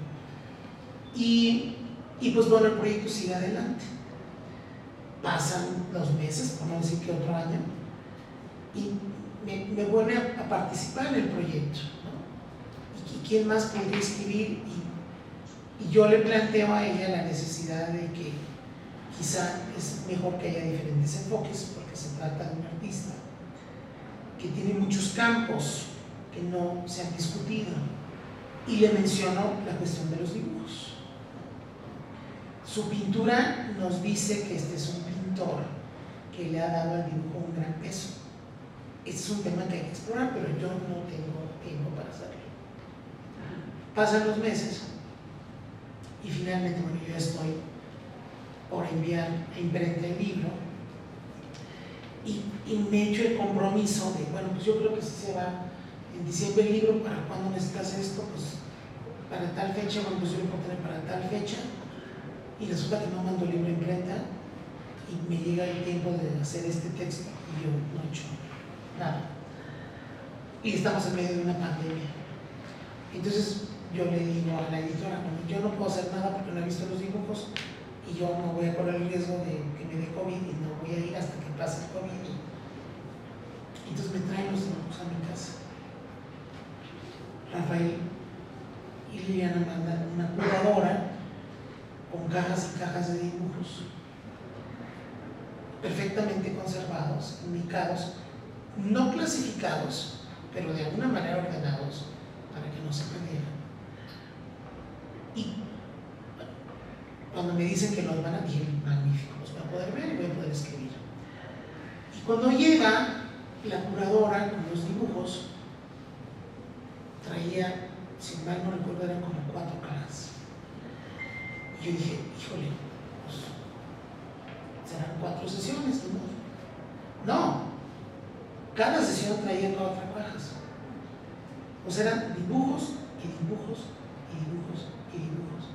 Y pues bueno, el proyecto sigue adelante. Pasan los meses, por no decir que otro año, y me vuelve a participar en el proyecto, ¿no? ¿Y quién más podría escribir? Y yo le planteo a ella la necesidad de que quizá es mejor que haya diferentes enfoques, porque se trata de un artista que tiene muchos campos que no se han discutido. Y le menciono la cuestión de los dibujos. Su pintura nos dice que este es un pintor que le ha dado al dibujo un gran peso. Este es un tema que hay que explorar, pero yo no tengo tiempo para hacerlo. Pasan los meses y finalmente, bueno, yo estoy por enviar a imprenta el libro y me echo el compromiso de, bueno, pues yo creo que si se va en diciembre el libro, ¿para cuándo necesitas esto? Pues para tal fecha, bueno, pues yo lo puedo tener para tal fecha, y resulta que no mando el libro a imprenta y me llega el tiempo de hacer este texto y yo no he hecho nada. Y estamos en medio de una pandemia. Entonces yo le digo a la editora, bueno, yo no puedo hacer nada porque no he visto los dibujos y yo no voy a correr el riesgo de que me dé COVID y no voy a ir hasta que pase el COVID. Entonces me traen los dibujos a mi casa. Rafael y Liliana mandan una curadora con cajas y cajas de dibujos perfectamente conservados, indicados, no clasificados, pero de alguna manera ordenados para que no se perdieran. Y cuando me dicen que los van a ver, magnífico, los voy a poder ver y voy a poder escribir. Y cuando llega la curadora con los dibujos, traía, si mal no recuerdo, eran como 4 cajas. Y yo dije, híjole, pues, serán 4 sesiones, ¿no? No, cada sesión traía 4 cajas. O sea, eran dibujos y dibujos y dibujos y dibujos.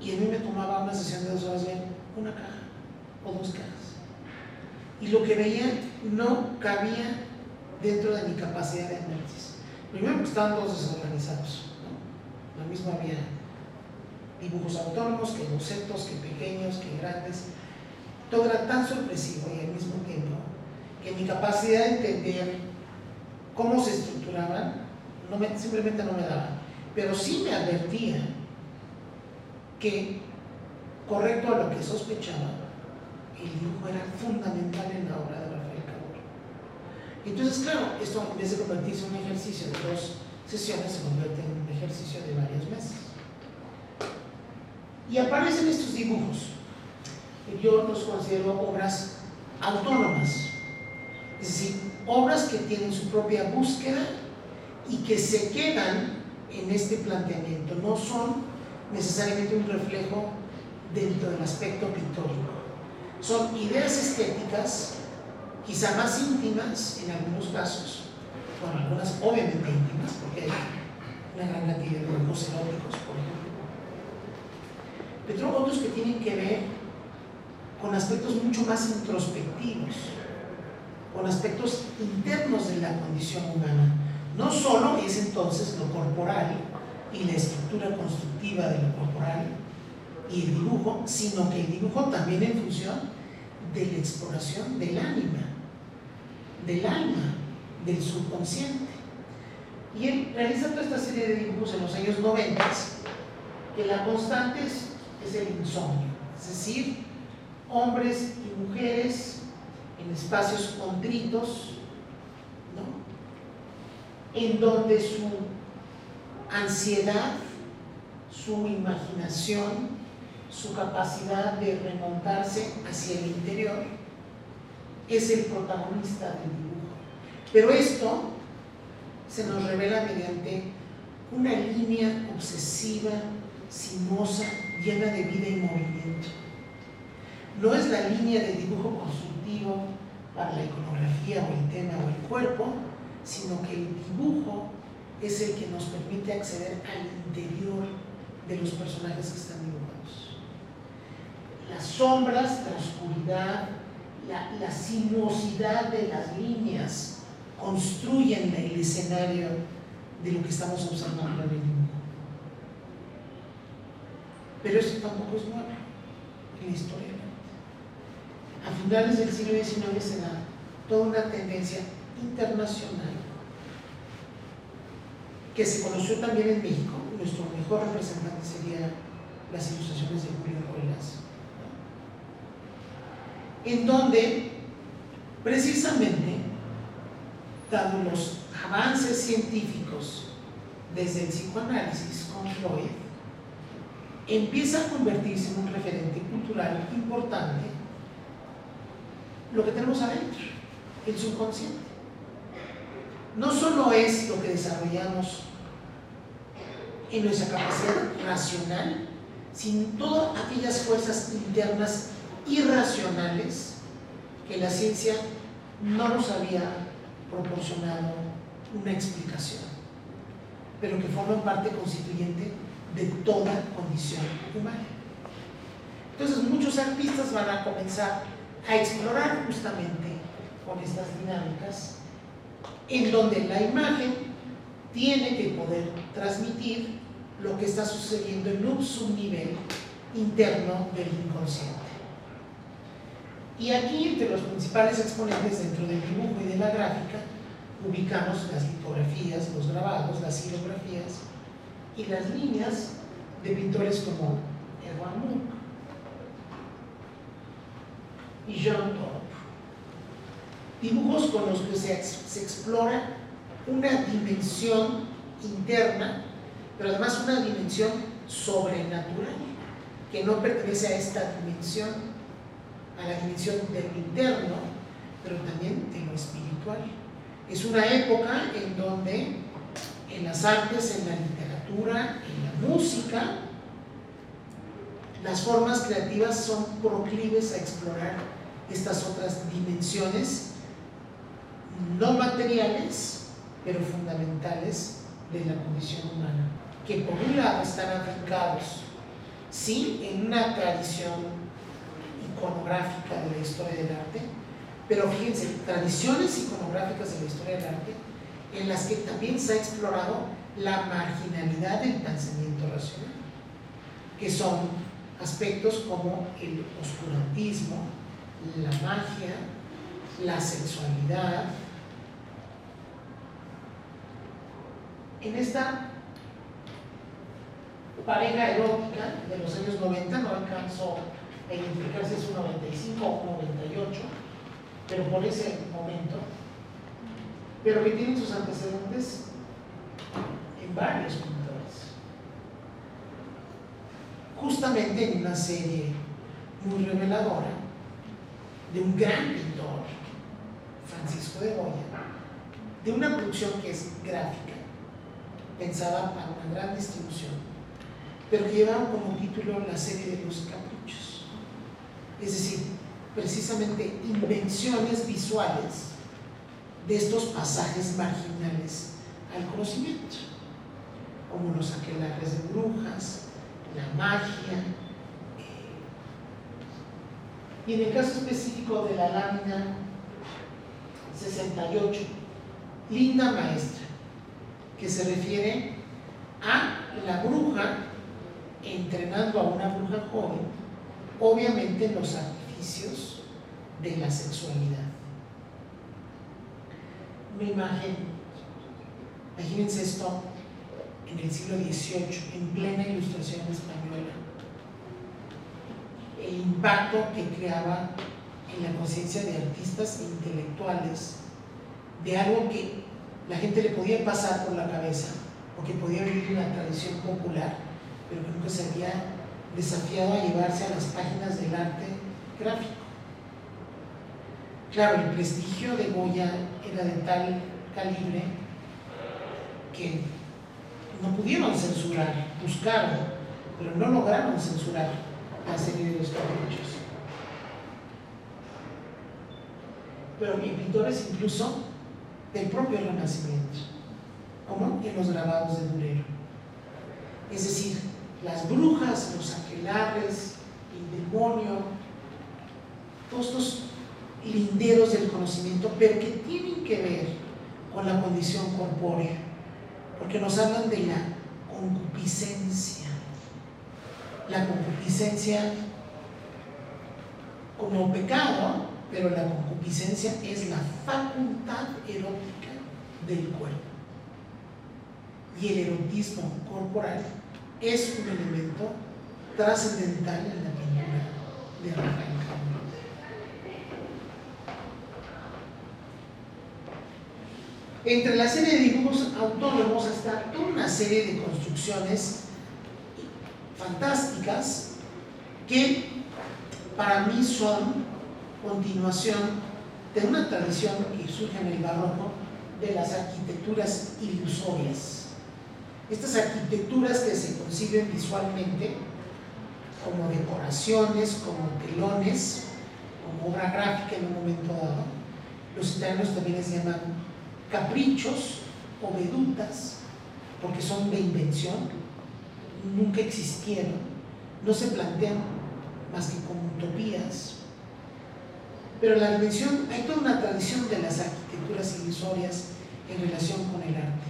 Y a mí me tomaba una sesión de 2 horas ver una caja o 2 cajas. Y lo que veía no cabía dentro de mi capacidad de análisis. Primero porque estaban todos desorganizados, ¿no? Lo mismo había dibujos autónomos, que bocetos, que pequeños, que grandes. Todo era tan sorpresivo y al mismo tiempo que mi capacidad de entender cómo se estructuraban simplemente no me daba. Pero sí me advertía que, correcto a lo que sospechaba, el dibujo era fundamental en la obra de Rafael Cabor. Entonces, claro, esto en vez de convertirse en un ejercicio de 2 sesiones, se convierte en un ejercicio de varios meses. Y aparecen estos dibujos. Yo los considero obras autónomas, es decir, obras que tienen su propia búsqueda y que se quedan en este planteamiento, no son necesariamente un reflejo dentro del aspecto pictórico. Son ideas estéticas, quizá más íntimas en algunos casos, bueno, algunas obviamente íntimas, porque hay una gran cantidad de dibujos eróticos, por ejemplo, pero otros que tienen que ver con aspectos mucho más introspectivos, con aspectos internos de la condición humana. No solo es entonces lo corporal y la estructura constructiva de lo corporal y el dibujo, sino que el dibujo también en función de la exploración del ánima, del alma, del subconsciente. Y él realiza toda esta serie de dibujos en los años 90, que la constante es el insomnio, es decir, hombres y mujeres en espacios contritos, ¿no?, en donde su ansiedad, su imaginación, su capacidad de remontarse hacia el interior es el protagonista del dibujo. Pero esto se nos revela mediante una línea obsesiva, sinuosa, llena de vida y movimiento. No es la línea de dibujo constructivo para la iconografía o el tema o el cuerpo, sino que el dibujo es el que nos permite acceder al interior de los personajes que están dibujados. Las sombras, la oscuridad, la sinuosidad de las líneas construyen el escenario de lo que estamos observando en el dibujo. Pero eso tampoco es nuevo en la historia. A finales del siglo XIX se da toda una tendencia internacional que se conoció también en México. Nuestro mejor representante sería las ilustraciones de Julio Ruelas, en donde precisamente, dado los avances científicos desde el psicoanálisis con Freud, empieza a convertirse en un referente cultural importante lo que tenemos adentro, el subconsciente. No solo es lo que desarrollamos en nuestra capacidad racional, sino todas aquellas fuerzas internas irracionales que la ciencia no nos había proporcionado una explicación, pero que forman parte constituyente de toda condición humana. Entonces muchos artistas van a comenzar a explorar justamente con estas dinámicas, en donde la imagen tiene que poder transmitir lo que está sucediendo en un subnivel interno del inconsciente. Y aquí, entre los principales exponentes dentro del dibujo y de la gráfica, ubicamos las litografías, los grabados, las xilografías y las líneas de pintores como Erwan Munch y Jean Thorpe. Dibujos con los que se explora una dimensión interna, pero además una dimensión sobrenatural, que no pertenece a esta dimensión, a la dimensión de lo interno, pero también de lo espiritual. Es una época en donde en las artes, en la literatura, en la música, las formas creativas son proclives a explorar estas otras dimensiones no materiales, pero fundamentales de la condición humana, que por un lado están afincados, sí, en una tradición iconográfica de la historia del arte, pero fíjense, tradiciones iconográficas de la historia del arte en las que también se ha explorado la marginalidad del pensamiento racional, que son aspectos como el oscurantismo, la magia, la sexualidad. En esta pareja erótica de los años 90, no alcanzó a identificarse si es un 95 o un 98, pero por ese momento, pero que tienen sus antecedentes en varios pintores, justamente en una serie muy reveladora de un gran pintor, Francisco de Goya, de una producción que es gráfica, pensada para una gran distribución, pero que lleva como título la serie de los caprichos, es decir, precisamente invenciones visuales de estos pasajes marginales al conocimiento, como los aquelarres de brujas, la magia, y en el caso específico de la lámina 68, Linda Maestra, que se refiere a la bruja en entrenando a una bruja joven, obviamente en los artificios de la sexualidad. Una imagen, imagínense esto en el siglo XVIII, en plena Ilustración española, el impacto que creaba en la conciencia de artistas e intelectuales de algo que la gente le podía pasar por la cabeza o que podía vivir en la tradición popular, pero que nunca se había desafiado a llevarse a las páginas del arte gráfico. Claro, el prestigio de Goya era de tal calibre que no pudieron censurar, buscaron, pero no lograron censurar la serie de los caprichos. Pero hay pintores incluso del propio Renacimiento, como en los grabados de Durero. Es decir, las brujas, los aquelarres, el demonio, todos estos linderos del conocimiento, pero que tienen que ver con la condición corpórea, porque nos hablan de la concupiscencia. La concupiscencia como pecado, pero la concupiscencia es la facultad erótica del cuerpo. Y el erotismo corporal es un elemento trascendental en la pintura de Rafael Camus. Entre la serie de dibujos autónomos está toda una serie de construcciones fantásticas que para mí son continuación de una tradición que surge en el barroco de las arquitecturas ilusorias. Estas arquitecturas que se conciben visualmente como decoraciones, como telones, como obra gráfica en un momento dado. Los italianos también les llaman caprichos o vedutas, porque son de invención, nunca existieron, no se plantean más que como utopías. Pero la dimensión, hay toda una tradición de las arquitecturas ilusorias en relación con el arte.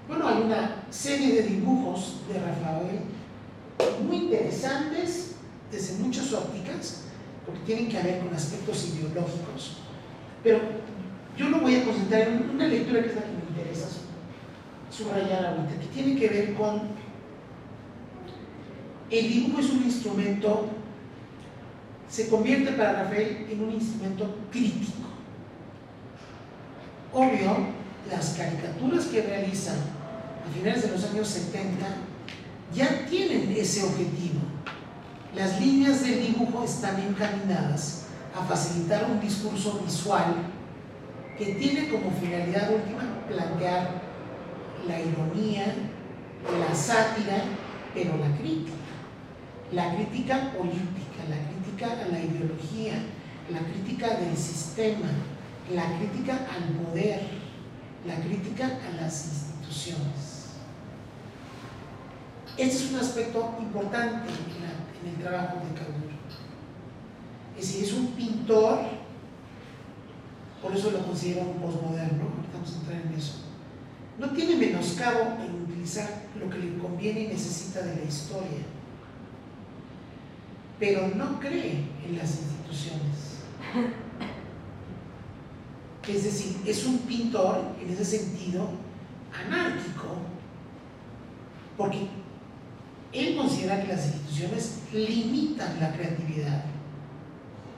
Bueno, hay una serie de dibujos de Rafael muy interesantes desde muchas ópticas, porque tienen que ver con aspectos ideológicos, pero yo lo voy a concentrar en una lectura que es la que me interesa subrayar ahorita, que tiene que ver con el dibujo. Es un instrumento, se convierte para Rafael en un instrumento crítico. Obvio, las caricaturas que realizan a finales de los años 70 ya tienen ese objetivo. Las líneas del dibujo están encaminadas a facilitar un discurso visual que tiene como finalidad última plantear la ironía, la sátira, pero la crítica política, la crítica a la ideología, la crítica del sistema, la crítica al poder, la crítica a las instituciones. Este es un aspecto importante en el trabajo de Cavour. Es decir, es un pintor, por eso lo considero un posmoderno, ahorita vamos a entrar en eso. No tiene menoscabo en utilizar lo que le conviene y necesita de la historia, pero no cree en las instituciones. Es decir, es un pintor en ese sentido anárquico, porque él considera que las instituciones limitan la creatividad,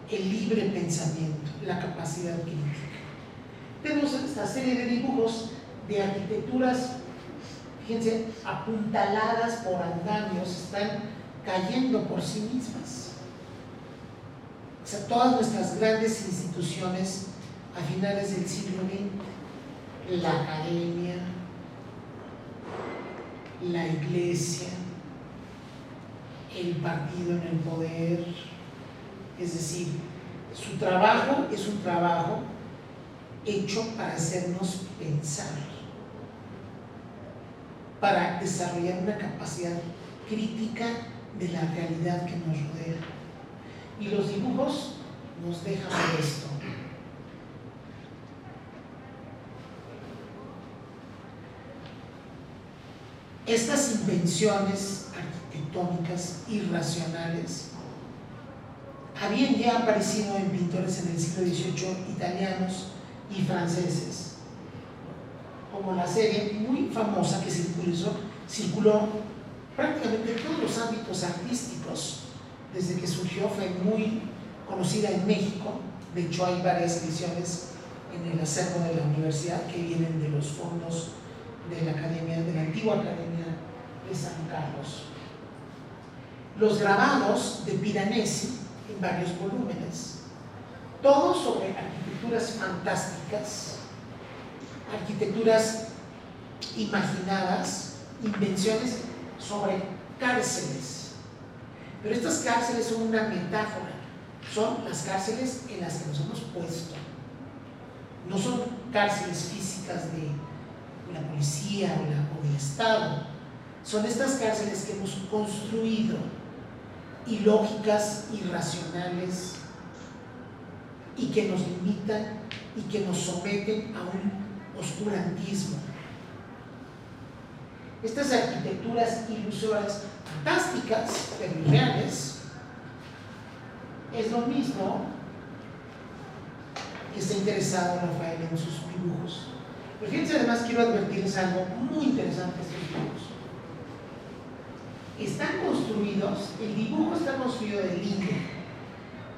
el libre pensamiento, la capacidad crítica. Tenemos esta serie de dibujos de arquitecturas, fíjense, apuntaladas por andamios, están cayendo por sí mismas. O sea, todas nuestras grandes instituciones a finales del siglo XX, la academia, la iglesia, el partido en el poder, es decir, su trabajo es un trabajo hecho para hacernos pensar, para desarrollar una capacidad crítica de la realidad que nos rodea. Y los dibujos nos dejan ver esto. Estas invenciones arquitectónicas arquitectónicas irracionales habían ya aparecido en pintores en el siglo XVIII italianos y franceses, como la serie muy famosa que circuló prácticamente en todos los ámbitos artísticos desde que surgió, fue muy conocida en México. De hecho hay varias ediciones en el acervo de la universidad que vienen de los fondos de la academia, de la antigua Academia de San Carlos. Los grabados de Piranesi en varios volúmenes, todos sobre arquitecturas fantásticas, arquitecturas imaginadas, invenciones sobre cárceles. Pero estas cárceles son una metáfora, son las cárceles en las que nos hemos puesto. No son cárceles físicas de la policía o del Estado, son estas cárceles que hemos construido, ilógicas, irracionales, y que nos limitan y que nos someten a un oscurantismo. Estas arquitecturas ilusorias, fantásticas, pero irreales, es lo mismo que está interesado Rafael en sus dibujos. Pero fíjense, además quiero advertirles algo muy interesante de estos dibujos. Están construidos, el dibujo está construido de línea,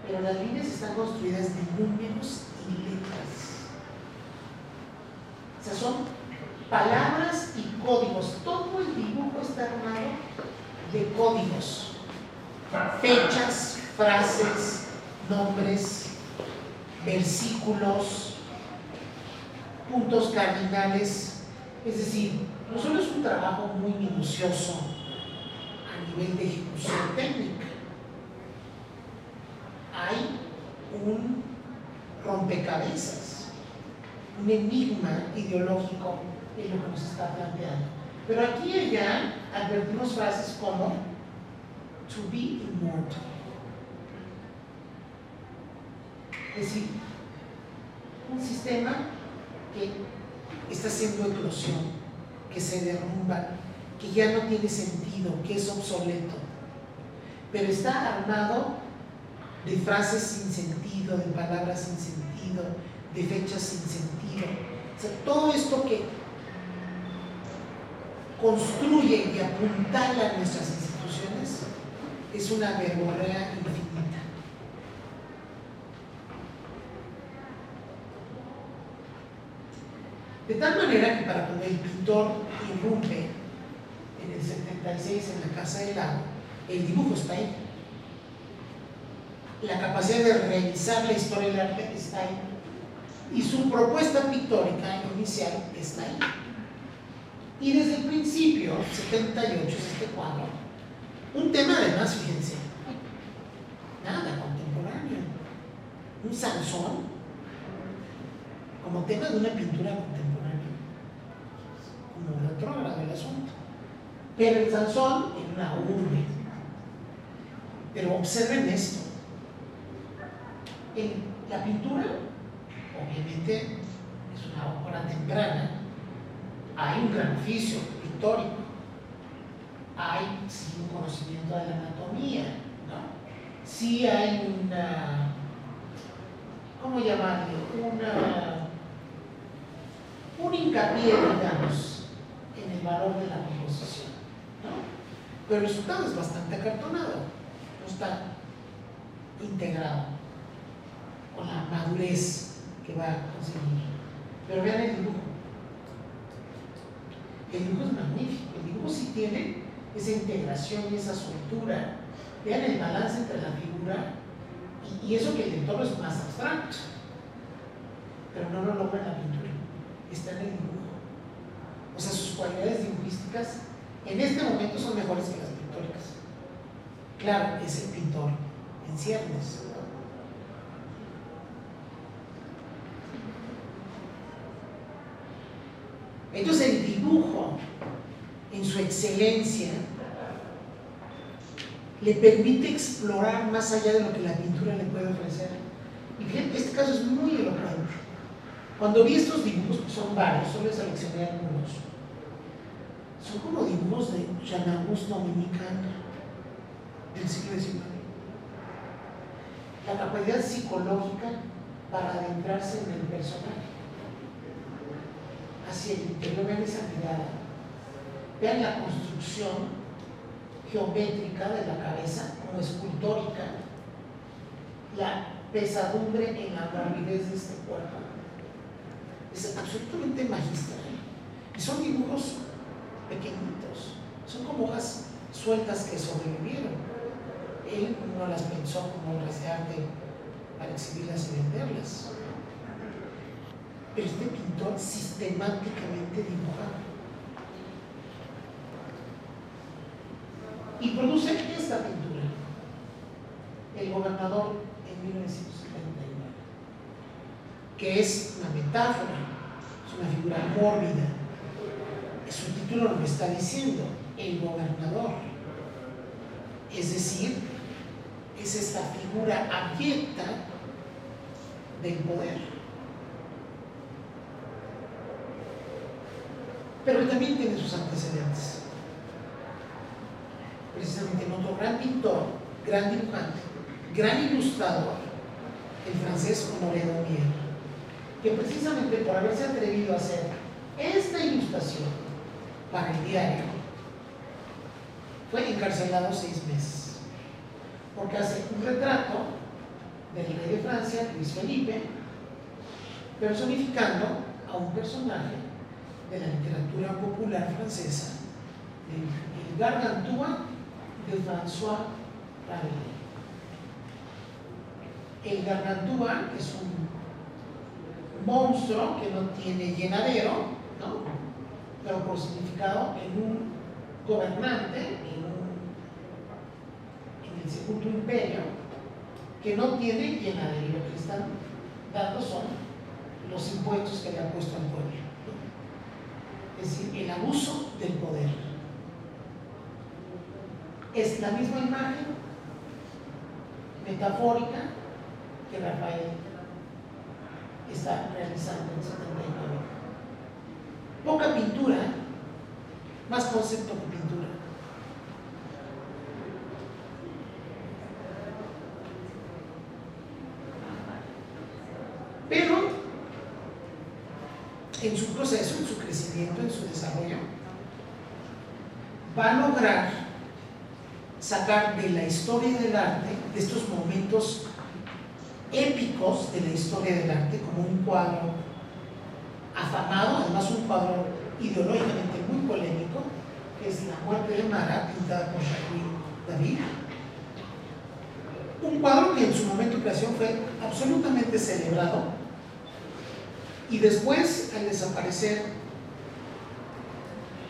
pero las líneas están construidas de números y letras. O sea, son palabras y códigos. Todo el dibujo está armado de códigos, fechas, frases, nombres, versículos, puntos cardinales. Es decir, no solo es un trabajo muy minucioso a nivel de ejecución técnica, hay un rompecabezas, un enigma ideológico en lo que nos está planteando. Pero aquí y allá advertimos frases como to be immortal. Es decir, un sistema que está haciendo eclosión, que se derrumba, que ya no tiene sentido, que es obsoleto, pero está armado de frases sin sentido, de palabras sin sentido, de fechas sin sentido. O sea, todo esto que construye y apuntala nuestras instituciones es una verborrea infinita. De tal manera que para cuando el pintor irrumpe en el 76 en la Casa del Lago, el dibujo está ahí. La capacidad de revisar la historia del arte está ahí. Y su propuesta pictórica inicial está ahí. Y desde el principio, 78 es este cuadro, un tema además, fíjense, nada contemporáneo, un Sansón como tema de una pintura contemporánea, como retrógrado el asunto, pero el Sansón en una urbe. Pero observen esto, en la pintura, obviamente es una obra temprana, hay un gran oficio pictórico, hay sí un conocimiento de la anatomía, ¿no? Sí hay una, ¿cómo llamarlo? Un hincapié, digamos, en el valor de la composición, ¿no? Pero el resultado es bastante acartonado, no está integrado con la madurez que va a conseguir. Pero vean el dibujo. El dibujo es magnífico, el dibujo sí tiene esa integración y esa soltura. Vean el balance entre la figura y eso que el entorno es más abstracto, pero no lo logra en la pintura, está en el dibujo. O sea, sus cualidades dibujísticas en este momento son mejores que las pictóricas. Claro, es el pintor en ciernes. Entonces el dibujo, en su excelencia, le permite explorar más allá de lo que la pintura le puede ofrecer. Y fíjense, este caso es muy elocuente. Cuando vi estos dibujos, que son varios, solo seleccioné algunos, son como dibujos de Jean-Auguste Dominican del siglo XIX. La capacidad psicológica para adentrarse en el personaje, hacia el interior, vean esa mirada, vean la construcción geométrica de la cabeza, como escultórica, la pesadumbre en la morbidez de este cuerpo. Es absolutamente magistral. Y son dibujos pequeñitos, son como hojas sueltas que sobrevivieron. Él no las pensó como obras de arte para exhibirlas y venderlas. Pero este pintor sistemáticamente dibujaba. Y produce esta pintura, El gobernador en 1979, que es una metáfora, es una figura mórbida. Su título lo que está diciendo, el gobernador. Es decir, es esta figura abyecta del poder. Pero también tiene sus antecedentes. Precisamente en otro gran pintor, gran dibujante, gran ilustrador, el francés Honoré Daumier, que precisamente por haberse atrevido a hacer esta ilustración para el diario, fue encarcelado 6 meses, porque hace un retrato del rey de Francia, Luis Felipe, personificando a un personaje de la literatura popular francesa, el Gargantua de François Rabelais. El Gargantua es un monstruo que no tiene llenadero, ¿no? Pero por significado en un gobernante, en el segundo imperio, que no tiene llenadero. Lo que le están dando son los impuestos que le ha puesto al pueblo, ¿no? Es decir, el abuso del poder. Es la misma imagen metafórica que Rafael está realizando en 79. Poca pintura, más concepto que pintura. Pero en su proceso, en su crecimiento, en su desarrollo, va a lograr sacar de la historia del arte, de estos momentos épicos de la historia del arte, como un cuadro afamado, además un cuadro ideológicamente muy polémico, que es La muerte de Marat, pintada por Jacques David. Un cuadro que en su momento de creación fue absolutamente celebrado, y después, al desaparecer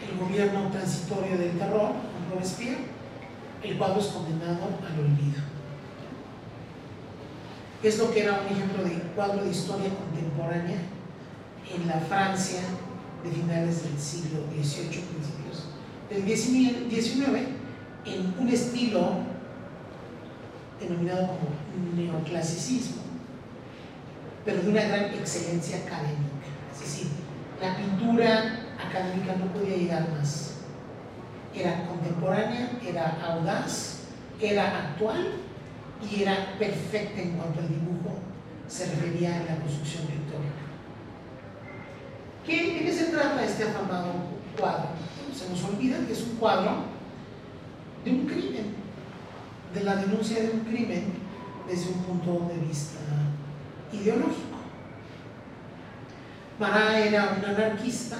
el gobierno transitorio del terror, con Robespierre, el cuadro es condenado al olvido. Es lo que era un ejemplo de cuadro de historia contemporánea en la Francia de finales del siglo XVIII, principios del XIX, en un estilo denominado como neoclasicismo, pero de una gran excelencia académica. Es decir, la pintura académica no podía llegar más. Era contemporánea, era audaz, era actual y era perfecta en cuanto al dibujo se refería a la construcción pictórica. ¿De qué se trata este afamado cuadro? Se nos olvida que es un cuadro de un crimen, de la denuncia de un crimen desde un punto de vista ideológico. Marat era un anarquista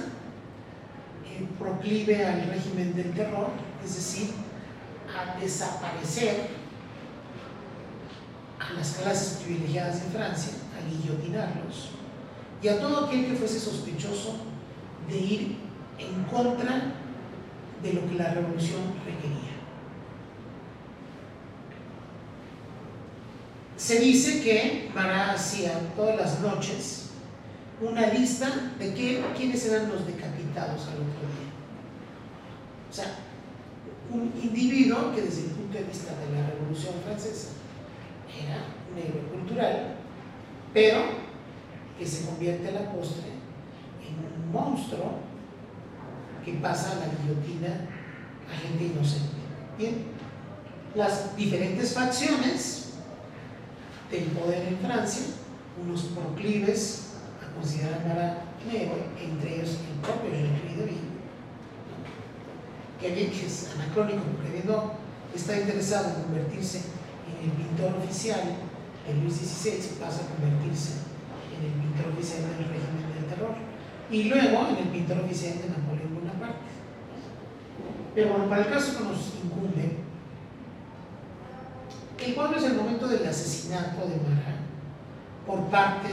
proclive al régimen del terror, es decir, a desaparecer a las clases privilegiadas de Francia, a guillotinarlos, y a todo aquel que fuese sospechoso de ir en contra de lo que la revolución requería. Se dice que Marat hacía todas las noches una lista de quiénes eran los decapitados al otro día. O sea, un individuo que desde el punto de vista de la Revolución Francesa era un héroe cultural, pero que se convierte a la postre en un monstruo que pasa a la guillotina a gente inocente. Bien, las diferentes facciones del poder en Francia, unos proclives a considerar a Marat un héroe, entre ellos el propio Jean-Louis David, que es anacrónico porque está interesado en convertirse en el pintor oficial de Luis XVI, pasa a convertirse en el pintor oficial del régimen del terror y luego en el pintor oficial de Napoleón Bonaparte. Pero bueno, para el caso que nos incumbe, el cuadro es el momento del asesinato de Marat por parte,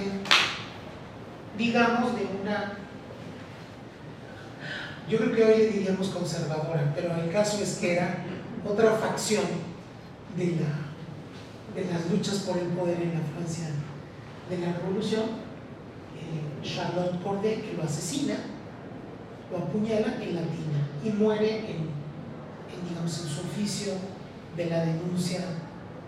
digamos, de una, yo creo que hoy le diríamos conservadora, pero el caso es que era otra facción de las luchas por el poder en la Francia de la Revolución, Charlotte Corday, que lo asesina, lo apuñala en Latina y muere digamos, en su oficio de la denuncia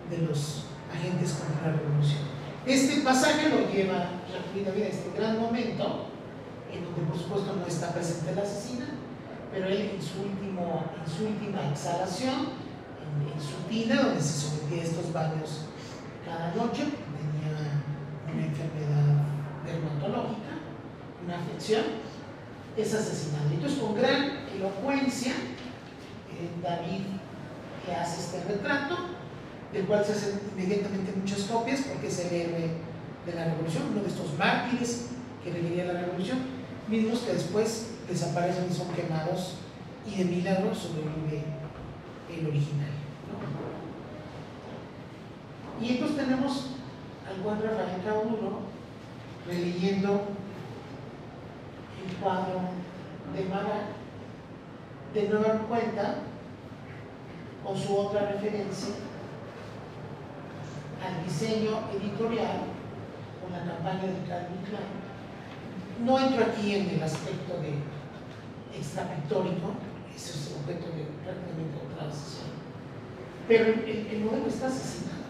de los agentes contra la revolución. Este pasaje lo lleva Jean-Louis David a este gran momento, en donde por supuesto no está presente la asesina, pero él en su última exhalación, en su tina, donde se sometía a estos baños cada noche, tenía una enfermedad dermatológica, una afección, es asesinado. Entonces, con gran elocuencia, David le hace este retrato, del cual se hacen inmediatamente muchas copias, porque es el héroe de la revolución, uno de estos mártires que reviviría la revolución, mismos que después desaparecen y son quemados, y de milagro sobrevive el original, ¿no? Y entonces tenemos al buen Rafael Cauduro releyendo el cuadro de Marat, de nueva cuenta, con su otra referencia al diseño editorial, con la campaña de Calvin Klein. No entro aquí en el aspecto de extrapictórico, eso es objeto de prácticamente otra sesión, pero el modelo está asesinado.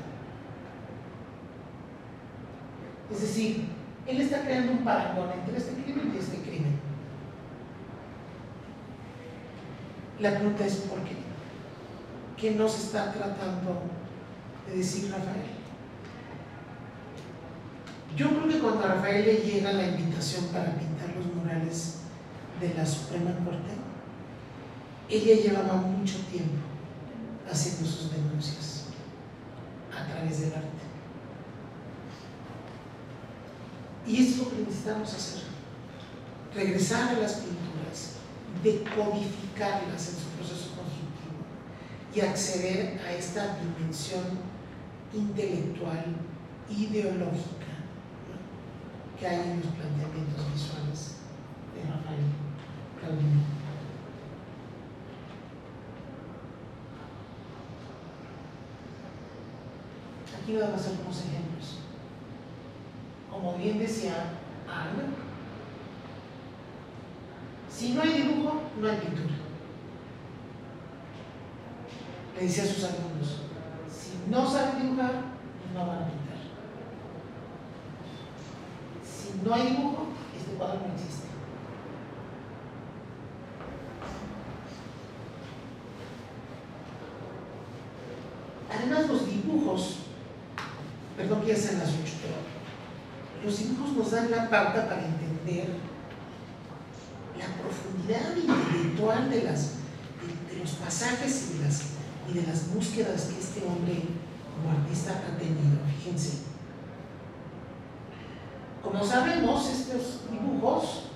Es decir, él está creando un parangón entre este crimen y este crimen. La pregunta es ¿por qué? ¿Qué nos está tratando de decir Rafael? Yo creo que cuando a Rafael le llega la invitación para pintar los murales de la Suprema Corte, ella llevaba mucho tiempo haciendo sus denuncias a través del arte. Y es lo que necesitamos hacer: regresar a las pinturas, decodificarlas en su proceso constructivo y acceder a esta dimensión intelectual, ideológica, ¿no?, que hay en los planteamientos visuales de Rafael Cauduro. Aquí nada más algunos ejemplos. Como bien decía Arne, si no hay dibujo, no hay pintura. Le decía a sus alumnos, si no saben dibujar, no van a pintar. Si no hay dibujo, este cuadro no existe. Además, los dibujos, perdón que ya sean las 8, pero los dibujos nos dan la pauta para entender la profundidad intelectual de los pasajes y de las búsquedas que este hombre como artista ha tenido. Fíjense, como sabemos, estos dibujos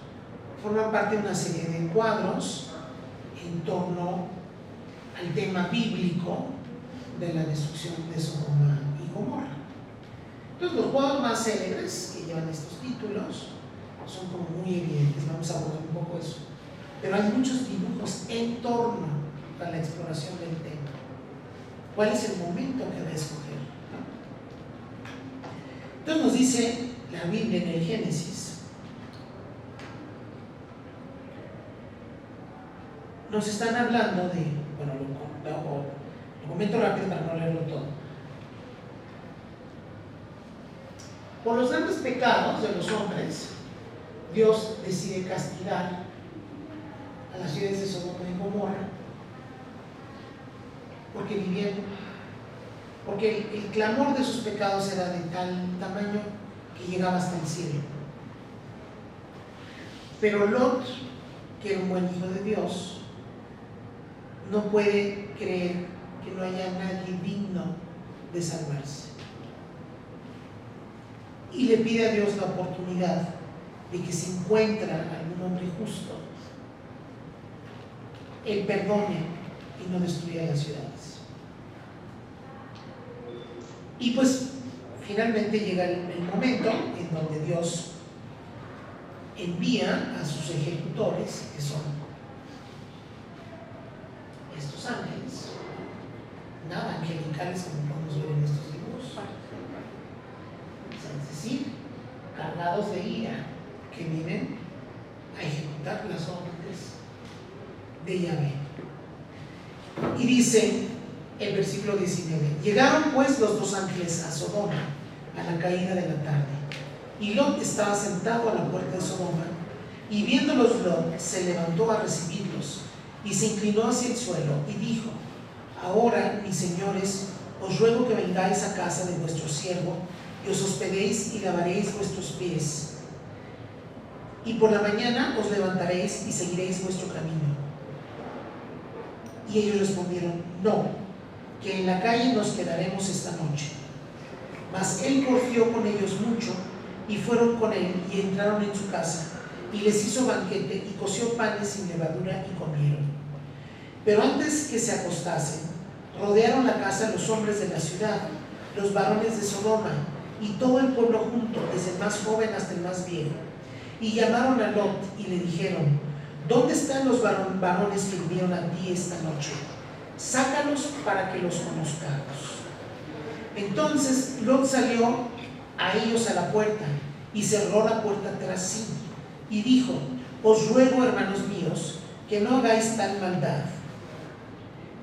forman parte de una serie de cuadros en torno al tema bíblico de la destrucción de Sodoma y Gomorra. Entonces, los cuadros más célebres que llevan estos títulos son como muy evidentes, vamos a abordar un poco eso, pero hay muchos dibujos en torno a la exploración del tema. ¿Cuál es el momento que va a escoger? Entonces nos dice la Biblia en el Génesis, nos están hablando de, bueno, lo comento rápido para no leerlo todo. Por los grandes pecados de los hombres, Dios decide castigar a las ciudades de Sodoma y Gomorra, porque el clamor de sus pecados era de tal tamaño que llegaba hasta el cielo. Pero Lot, que era un buen hijo de Dios, no puede creer que no haya nadie digno de salvarse. Y le pide a Dios la oportunidad de que si encuentra algún hombre justo, Él perdone y no destruya las ciudades. Y pues finalmente llega el momento en donde Dios envía a sus ejecutores, que son estos ángeles, nada angelicales como podemos ver en estos dibujos, es decir, cargados de ira, que vienen a ejecutar las órdenes de Yahvé. Y dice el versículo 19: llegaron pues los dos ángeles a Sodoma a la caída de la tarde, y Lot estaba sentado a la puerta de Sodoma, y viéndolos Lot se levantó a recibirlos, y se inclinó hacia el suelo, y dijo: ahora, mis señores, os ruego que vengáis a casa de vuestro siervo, y os hospedéis y lavaréis vuestros pies, y por la mañana os levantaréis y seguiréis vuestro camino. Y ellos respondieron: no, que en la calle nos quedaremos esta noche. Mas él porfió con ellos mucho, y fueron con él y entraron en su casa, y les hizo banquete y coció panes sin levadura y comieron. Pero antes que se acostasen, rodearon la casa los hombres de la ciudad, los varones de Sodoma y todo el pueblo junto, desde el más joven hasta el más viejo, y llamaron a Lot y le dijeron: ¿dónde están los varones que vinieron a ti esta noche? Sácalos para que los conozcamos. Entonces Lot salió a ellos a la puerta y cerró la puerta tras sí, y dijo: os ruego, hermanos míos, que no hagáis tal maldad.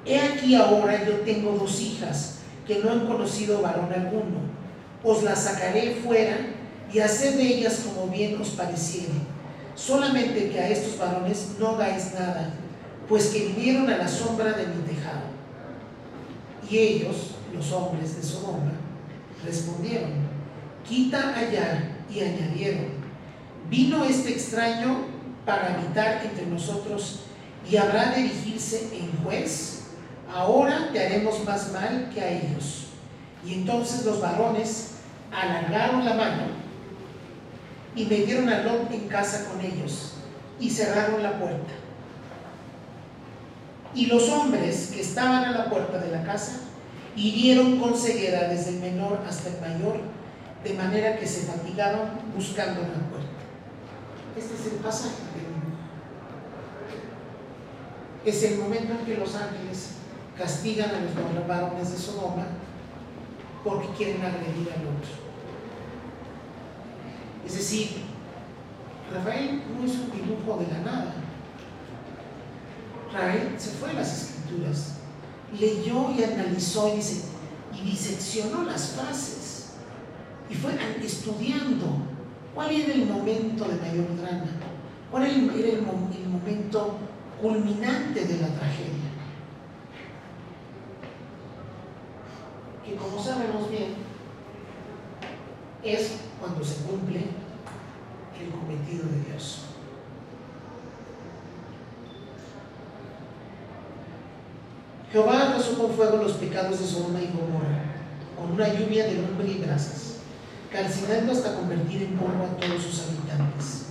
He aquí ahora yo tengo dos hijas que no han conocido varón alguno. Os las sacaré fuera y haced de ellas como bien os pareciere. Solamente que a estos varones no hagáis nada, pues que vinieron a la sombra de mi tejado. Y ellos, los hombres de Sodoma, respondieron: quita allá. Y añadieron: vino este extraño para habitar entre nosotros y habrá de erigirse en juez. Ahora te haremos más mal que a ellos. Y entonces los varones alargaron la mano y metieron a Lot en casa con ellos y cerraron la puerta. Y los hombres que estaban a la puerta de la casa hirieron con ceguera desde el menor hasta el mayor, de manera que se fatigaron buscando la puerta. Este es el pasaje del libro. Es el momento en que los ángeles castigan a los varones de Sodoma porque quieren agredir al otro. Es decir, Rafael no es un dibujo de la nada. Rafael se fue a las escrituras, leyó y analizó y diseccionó las frases, y fue estudiando cuál era el momento de mayor drama, cuál era el momento culminante de la tragedia, que, como sabemos bien, es cuando se cumple el cometido de Dios. Jehová arrasó con fuego los pecados de Sodoma y Gomorra, con una lluvia de lumbre y brasas, calcinando hasta convertir en polvo a todos sus habitantes.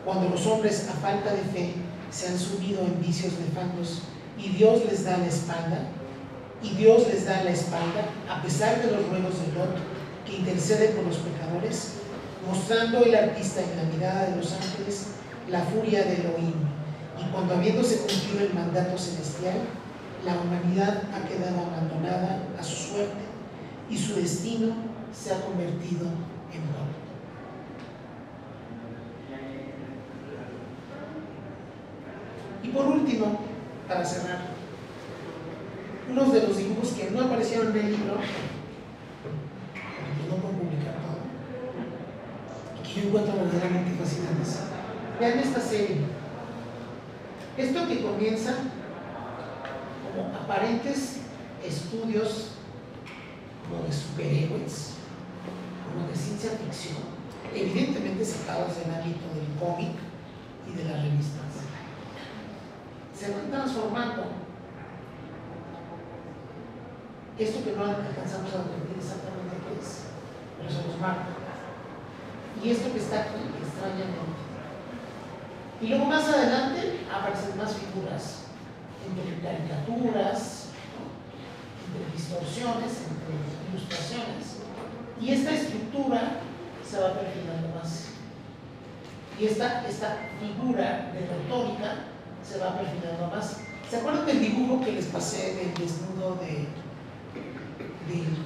Cuando los hombres, a falta de fe, se han sumido en vicios nefandos y Dios les da la espalda, a pesar de los ruegos de Lot, que intercede por los pecadores, mostrando el artista en la mirada de los ángeles la furia de Elohim. Y cuando, habiéndose cumplido el mandato celestial, la humanidad ha quedado abandonada a su suerte y su destino se ha convertido en polvo. Y por último, para cerrar, unos de los dibujos que no aparecieron en el libro, porque no puedo publicar todo, y que yo encuentro verdaderamente fascinantes. Vean esta serie, Esto que comienza como aparentes estudios como de superhéroes, como de ciencia ficción, evidentemente sacados del ámbito del cómic y de las revistas, se van transformando. Esto que no alcanzamos a entender exactamente qué es, pero se los marca. Y esto que está aquí, extrañamente. Y luego más adelante aparecen más figuras, entre caricaturas, entre distorsiones, entre ilustraciones. Y esta estructura se va perfilando más. Y esta figura de retórica se va perfilando más. ¿Se acuerdan del dibujo que les pasé del desnudo del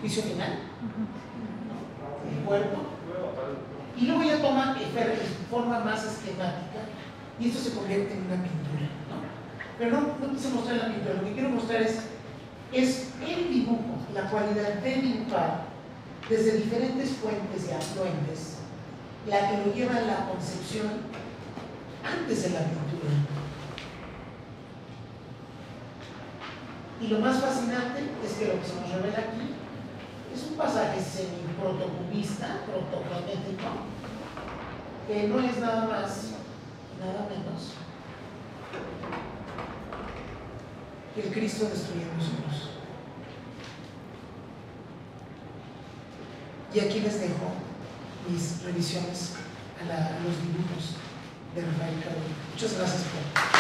juicio final? El cuerpo. Y luego ya toma forma más esquemática y esto se convierte en una pintura, ¿no? Pero no quise mostrar la pintura, lo que quiero mostrar es el dibujo, la cualidad de dibujar desde diferentes fuentes y afluentes, la que lo lleva a la concepción antes de la pintura. Y lo más fascinante es que lo que se nos revela aquí es un pasaje semi-protocubista, protocrométrico, que no es nada más, nada menos que el Cristo destruyendo su cruz. Y aquí les dejo mis revisiones a los dibujos de Rafael Carbonell. Muchas gracias por